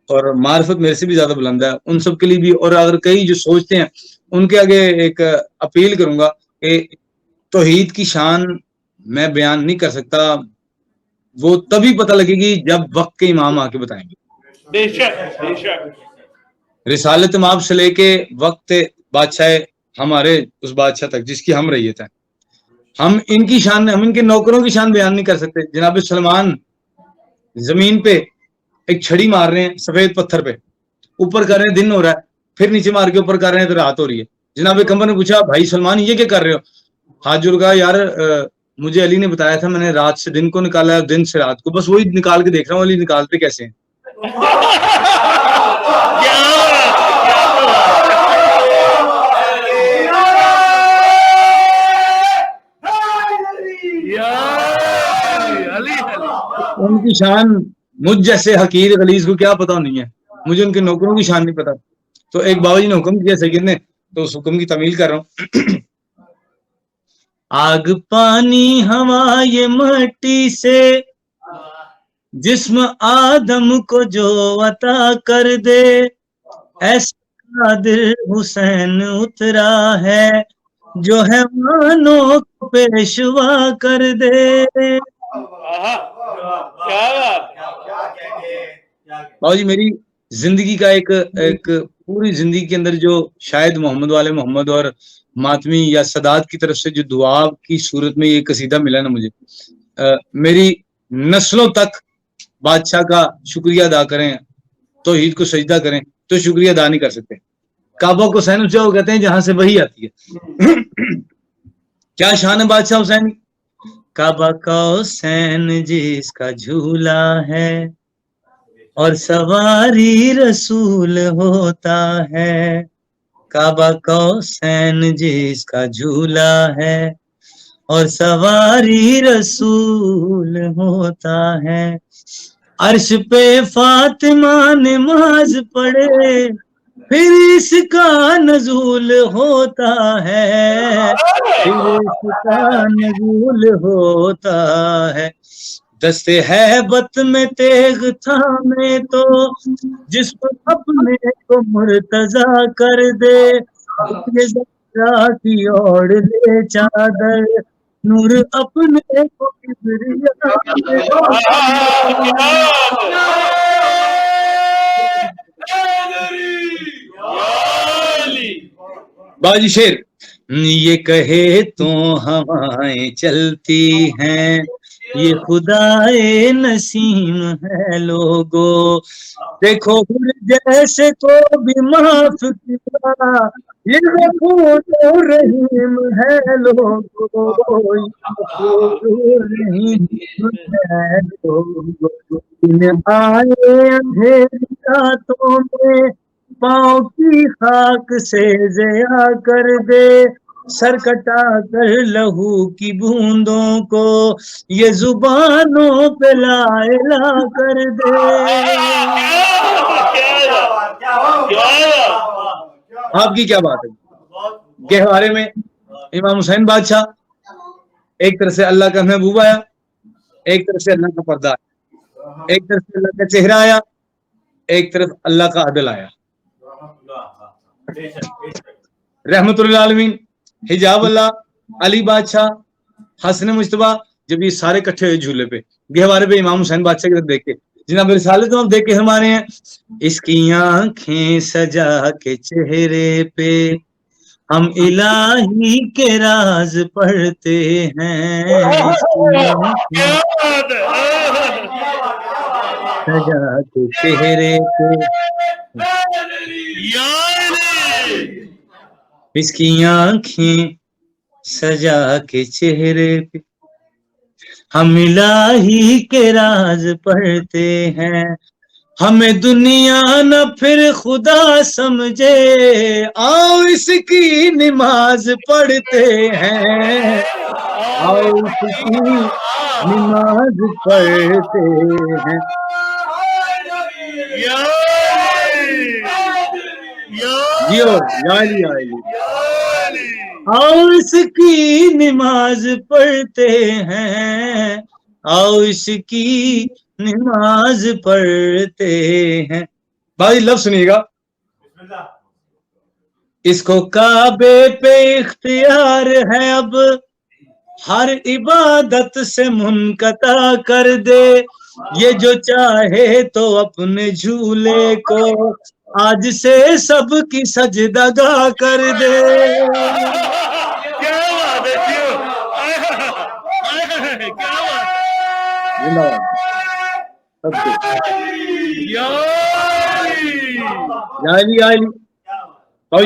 اور معرفت میرے سے بھی زیادہ بلند ہے. ان سب کے لیے بھی, اور اگر کئی جو سوچتے ہیں ان کے آگے ایک اپیل کروں گا کہ توحید کی شان میں بیان نہیں کر سکتا, وہ تبھی پتہ لگے گی جب وقت کے امام آ کے بتائیں گے. بے شک بے شک. رسالت مآب سے لے کے وقت بادشاہ ہمارے اس بادشاہ تک جس کی ہم ریت ہیں, ہم ان کی شان, ہم ان کے نوکروں کی شان بیان نہیں کر سکتے. جناب سلمان زمین پہ ایک چھڑی مار رہے ہیں سفید پتھر پہ, اوپر کر رہے ہیں دن ہو رہا ہے, پھر نیچے مار کے اوپر کر رہے ہیں تو رات ہو رہی ہے. جناب کمبر نے پوچھا بھائی سلمان یہ کیا کر رہے ہو؟ ہاتھ جڑ کہا یار مجھے علی نے بتایا تھا, میں نے رات سے دن کو نکالا ہے, دن سے رات کو, بس وہی نکال کے دیکھ رہا ہوں علی نکالتے کیسے ہیں. ان کی شان مجھ جیسے حقیر غلیظ کو کیا پتا نہیں ہے, مجھے ان کے نوکروں کی شان نہیں پتا. تو ایک بابا جی نے حکم کیا سید نے, تو اس حکم کی تعمیل کر رہا ہوں. آگ پانی ہوا یہ مٹی سے جسم آدم کو جو عطا کر دے, ایسا قادر حسین اترا ہے جو ہے مانو کو پیشوا کر دے. باؤ جی میری زندگی کا ایک پوری زندگی کے اندر جو شاید محمد والے محمد اور ماتمی یا سادات کی طرف سے جو دعا کی صورت میں یہ قصیدہ ملا نا مجھے, میری نسلوں تک بادشاہ کا شکریہ ادا کریں, توحید کو سجدہ کریں تو شکریہ ادا نہیں کر سکتے. کعبہ کو حسین سے وہ کہتے ہیں جہاں سے وہی آتی ہے. کیا شان ہے بادشاہ حسین. کعبہ کا حسین جس کا جھولا ہے اور سواری رسول ہوتا ہے. کعبہ کا حسین جس کا جھولا ہے اور سواری رسول ہوتا ہے. عرش پہ فاطمہ نماز پڑھے پھر اس کا نزول ہوتا ہے, پھر اس کا نزول ہوتا ہے. دستے ہیبت میں تیغ تھامے تو جس کو اپنے کو مرتضی کر دے, کی اوڑ لے چادر نور اپنے کو باجی شیر. یہ کہے تو ہوائیں چلتی ہیں, یہ خدائے نسیم ہے لوگو, دیکھو جیسے کو بھی معاف کیا, یہ غفور رحیم ہے لوگو, رحیم ہے لوگو. آئے اندھیری راتوں میں پاؤں کی خاک سے ضیا کر دے, سر کٹا کر لہو کی بوندوں کو یہ زبانوں پہ لا الہ کر دے. آپ کی کیا بات ہے. گہوارے میں امام حسین بادشاہ، ایک طرف سے اللہ کا محبوب آیا، ایک طرف سے اللہ کا پردہ آیا، ایک طرف سے اللہ کا چہرہ آیا، ایک طرف اللہ کا عدل آیا. رحمت اللہ عالمین، حجاب اللہ، علی بادشاہ، حسن مجتبیٰ، جب یہ سارے کٹھے ہوئے جھولے پہ گہوارے پہ امام حسین بادشاہ کی طرف دیکھ کے جناب رسالت ہم دیکھ کے ہمارے ہیں. اس کی آنکھیں سجا کے چہرے پہ ہم الہی کے راز پڑھتے ہیں. اس کی آنکھیں سجا کے چہرے پہ، اس کی آنکھیں سجا کے چہرے پہ ہم الہی کے راز پڑھتے ہیں. ہمیں دنیا نہ پھر خدا سمجھے، آؤ اس کی نماز پڑھتے ہیں. آؤ اس کی نماز پڑھتے ہیں. آؤ اس کی نماز پڑھتے ہیں، آؤ اس کی نماز پڑھتے ہیں. بھائی لفظ سنیے گا. اس کو کعبے پہ اختیار ہے اب ہر عبادت سے منقطع کر دے. یہ جو چاہے تو اپنے جھولے کو آج سے سب کی سجدہ گاہ کر دے.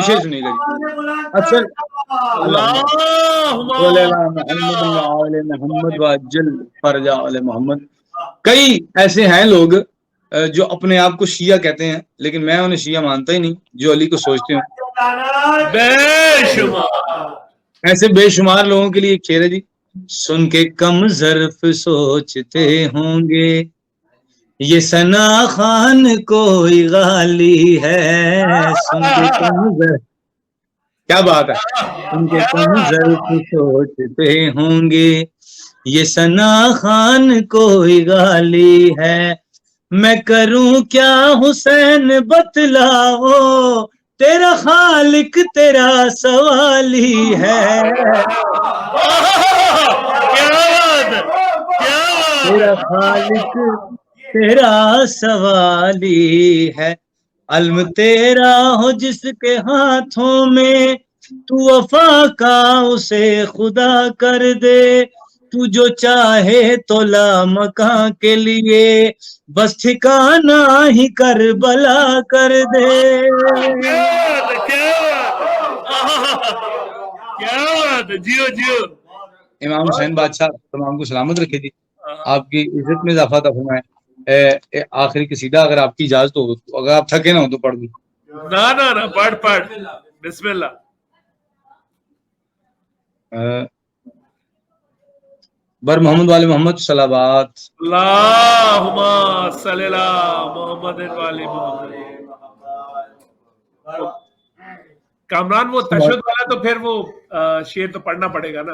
شیر سنیے گا. اکثر محمد وجل فرجا محمد. کئی ایسے ہیں لوگ جو اپنے آپ کو شیعہ کہتے ہیں، لیکن میں انہیں شیعہ مانتا ہی نہیں، جو علی کو سوچتے ہیں. ایسے بے شمار لوگوں کے لیے ایک شعر ہے جی. سن کے کم ظرف سوچتے ہوں گے یہ ثنا خان کوئی غالی ہے. سن کے کم ظرف، کیا بات ہے، سن کے کم ظرف سوچتے ہوں گے یہ ثنا خان کوئی غالی ہے. میں کروں کیا حسین بتلاؤ تیرا خالق تیرا سوالی ہے. تیرا خالق تیرا سوالی ہے. علم تیرا ہو جس کے ہاتھوں میں تو وفا کا اسے خدا کر دے. تو جو چاہے تو لا مکان کے لیے بس ٹھکانہ ہی کربلا کر دے. جیو جیو. امام حسین بادشاہ تمام کو سلامت رکھے جی، آپ کی عزت میں اضافہ فرمائے. آخری قصیدہ اگر آپ کی اجازت ہو، اگر آپ تھکے نہ ہو تو پڑھ دوں. نہ پڑھ بسم اللہ. بر محمد والے محمد صلوات. اللہم صلی اللہ محمد والے محمد. کامران وہ تشہد والا تو پھر وہ شعر تو پڑھنا پڑے گا نا.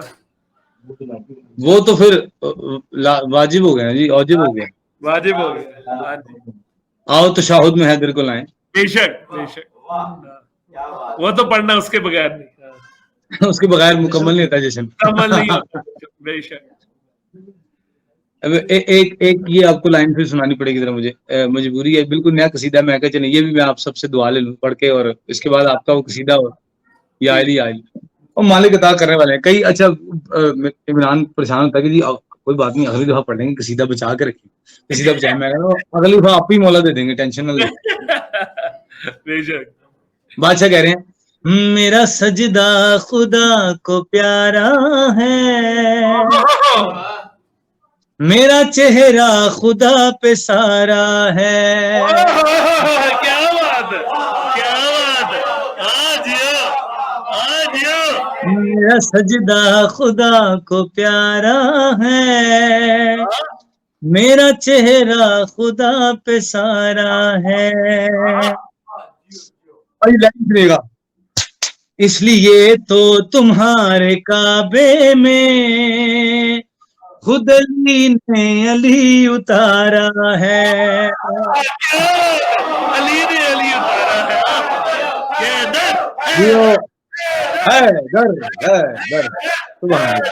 وہ تو پھر واجب ہو گیا جی، واجب ہو گیا، واجب ہو گیا. آؤ تشہد میں حیدر کو لائیں. بے شک بے شک، وہ تو پڑھنا اس کے بغیر نہیں، اس کے بغیر مکمل نہیں ہوتا جشن. مکمل نہیں ہوتا. بے شک. ایک یہ آپ کو لائن پھر سنانی پڑے گی ذرا، مجھے مجبوری ہے، بالکل نیا قصیدہ. میں کہا چلیں یہ بھی میں آپ سب سے دعا لے لوں پڑھ کے، اور اس کے بعد آپ کا وہ قصیدہ ہو یا علی اور مالک عطا کرنے والے ہیں کئی. اچھا عمران پریشان ہوتا ہے کہ جی کوئی بات نہیں، اگلی دفعہ پڑھ لیں گے، قصیدہ بچا کے رکھیں، قصیدہ بچائیں. میں کہہ رہا ہوں اگلی دفعہ آپ ہی مولا دے دیں گے، ٹینشن نہ لیں. بادشاہ کہہ رہے ہیں میرا سجدہ خدا کو پیارا ہے، میرا چہرہ خدا پہ سارا ہے. کیا بات ہے، کیا بات ہے. میرا میرا سجدہ خدا کو پیارا ہے، میرا چہرہ خدا پہ سارا ہے. سنے گا. اس لیے تو تمہارے کعبے میں خود علی نے علی اتارا ہے. علی نے علی اتارا ہے. سبحان اللہ.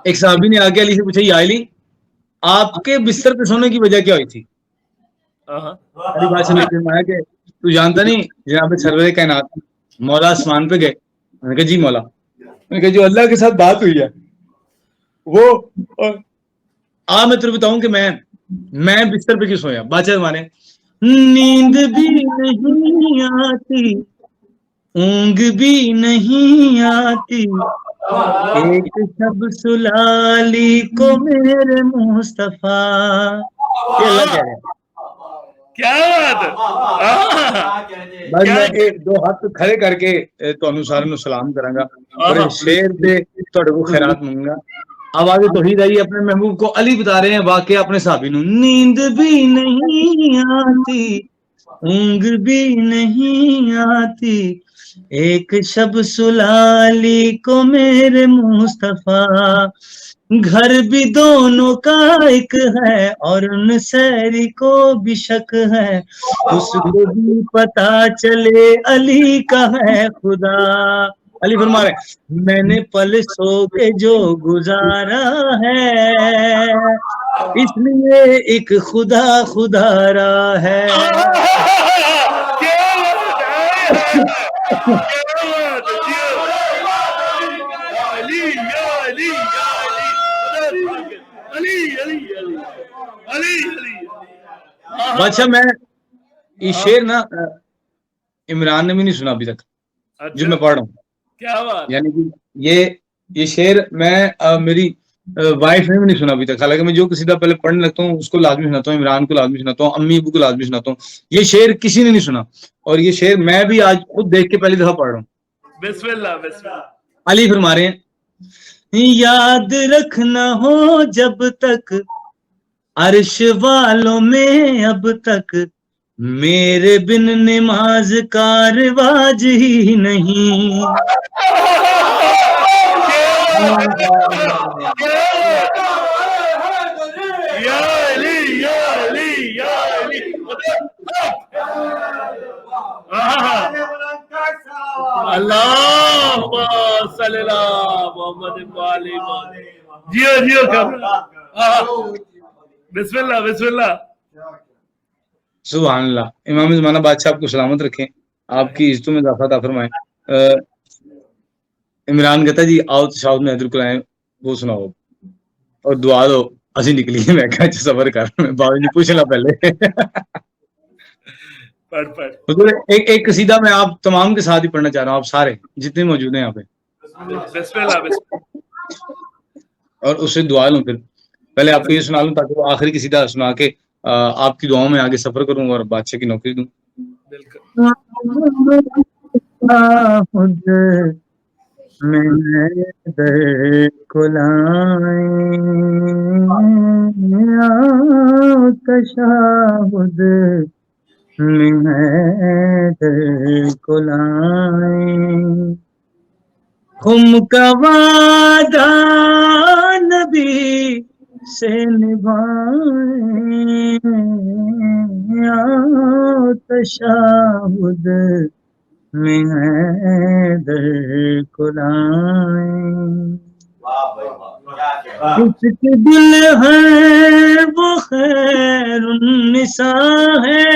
ایک صحابی نے آگے علی سے پوچھا یا علی آپ کے بستر پہ سونے کی وجہ کیا ہوئی تھی؟ علی بات سے فرمایا کہ تو جانتا نہیں جناب سرور کائنات مولا آسمان پہ گئے. میں نے کہا جی مولا. میں نے کہا جو اللہ کے ساتھ بات ہوئی ہے وہ میں تجھے بتاؤں کہ میں بستر پہ کیوں سویا. بادشاہ ہمارے نیند بھی نہیں آتی اونگ بھی نہیں آتی ایک شب سلالی کو میرے مصطفیٰ. کیا بات ہے. بس میں ایک دو ہاتھ کھڑے کر کے تانوں سارے نو سلام کراں گا اور شیر دے تہاڈے کو خیرات مانگوں گا. آواز توحید آئی. اپنے محبوب کو علی بتا رہے ہیں واقعہ اپنے صحابی نو. نیند بھی نہیں آتی اونگ بھی نہیں آتی ایک شب سلالی کو میرے مصطفیٰ. گھر بھی دونوں کا ایک ہے اور ان سیری کو بھی شک ہے اس کو بھی پتا چلے علی کا ہے خدا. علی فرما رہے میں نے پل سو کے جو گزارا ہے اس لیے ایک خدا خدارا ہے. بادشاہ میں یہ شعر نا عمران نے بھی نہیں سنا ابھی تک جو میں پڑھ رہا ہوں. کیا بات. یعنی کہ یہ شعر میں میری وائف نے بھی نہیں سنا ابھی تک. حالانکہ میں جو قصیدہ پہلے پڑھنے لگتا ہوں اس کو لازمی سناتا ہوں, عمران کو لازمی سناتا ہوں, امی ابو کو لازمی سناتا ہوں. یہ شعر کسی نے نہیں سنا اور یہ شعر میں بھی آج خود دیکھ کے پہلی دفعہ پڑھ رہا ہوں. بسم اللہ بسم اللہ. علی فرما رہے ہیں یاد رکھنا ہو جب تک عرش والوں میں اب تک میرے بن نماز کا رواج ہی نہیں. اللہ صلی اللہ محمد والی. جیو جیو بسم اللہ بسم اللہ. سبحان اللہ. امام زمانہ بادشاہ آپ کو سلامت رکھیں, آپ کی عزتوں میں اضافہ عطا فرمائیں. عمران کہتا جی آؤ تشہد میں حضور کو لائیں وہ سناؤ اور دعا دو اسی نکلیے. میں کہا صبر کر بابا جی پوچھ لا پہلے. ایک قصیدہ میں آپ تمام کے ساتھ ہی پڑھنا چاہ رہا ہوں, آپ سارے جتنے موجود ہیں یہاں پہ, اور اس سے دعا لوں. پھر پہلے آپ کو یہ سنا لوں تاکہ وہ آخری قصیدہ سنا کے آپ کی دعاؤں میں آگے سفر کروں اور بادشاہ کی نوکری دوں. تشہد خم کا وعدہ نبی سے نبھائیں تشہد میں حیدر کو لائیں. اس کے دل ہے وہ خیر النساء ہے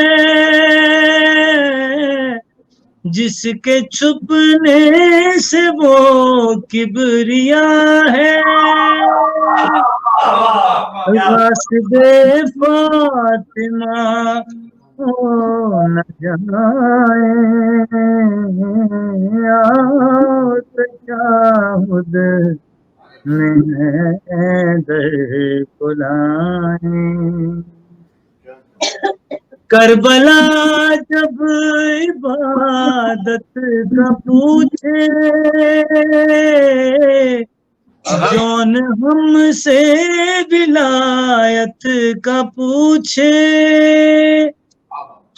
جس کے چھپنے سے وہ کبریا ہے. قاصد فاطمہ ہو نہ جائے تشہد میں حیدر کو لائیں. کربلا جب عبادت کا پوچھے جون ہم سے ولایت کا پوچھے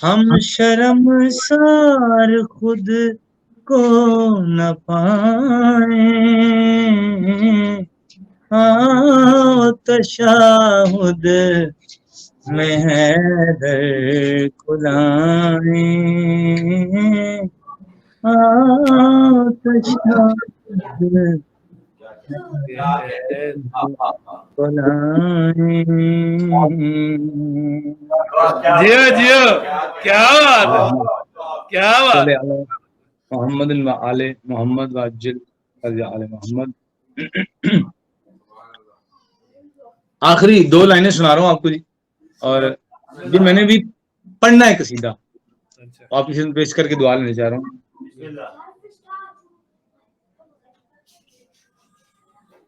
ہم شرم سار خود کو نہ پائیں تشہد میں حیدر کھلائیں تشہد جیو جیو کیا بات ہے کیا بات محمد آل محمد واجل آل محمد. آخری 2 لائنیں سنا رہا ہوں آپ کو جی, اور یہ میں نے بھی پڑھنا ہے قصیدہ, آپ اسے پیش کر کے دعا لینے چاہ رہا ہوں.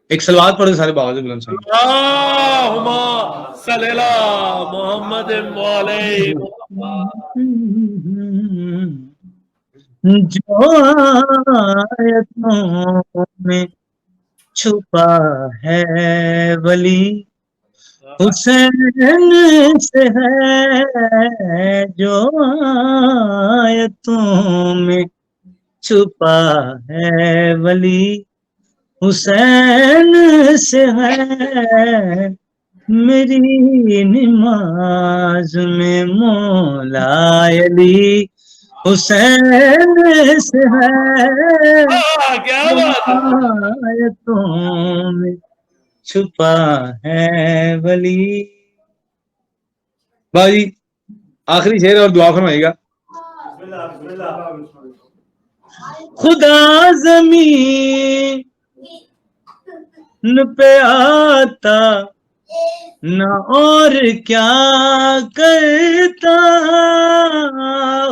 ایک سلوات پڑھ سارے باواز بلند سن. اللہم صلی اللہ محمد علیہ جو آیتوں میں چھپا ہے ولی حسین سے ہے, جو آیتوں میں چھپا ہے ولی حسین سے ہے. میری نماز میں مولا علی حسین سے ہے, آیتوں میں چھپا ہے ولی. بھائی آخری شعر اور دعا فرمائیے گا. خدا زمین پہ آتا نہ اور کیا کرتا,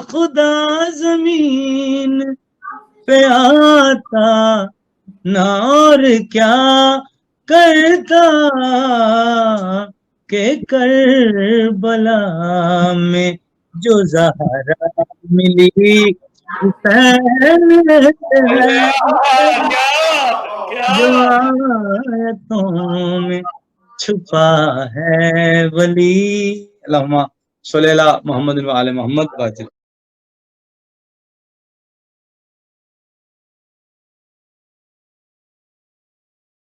خدا زمین پہ آتا نہ اور کیا کرتا, کہ کربلا میں جو زہرا ملی حسین جو آیتوں میں چھپا ہے ولی. اللہم صلی اللہ محمد و آل محمد.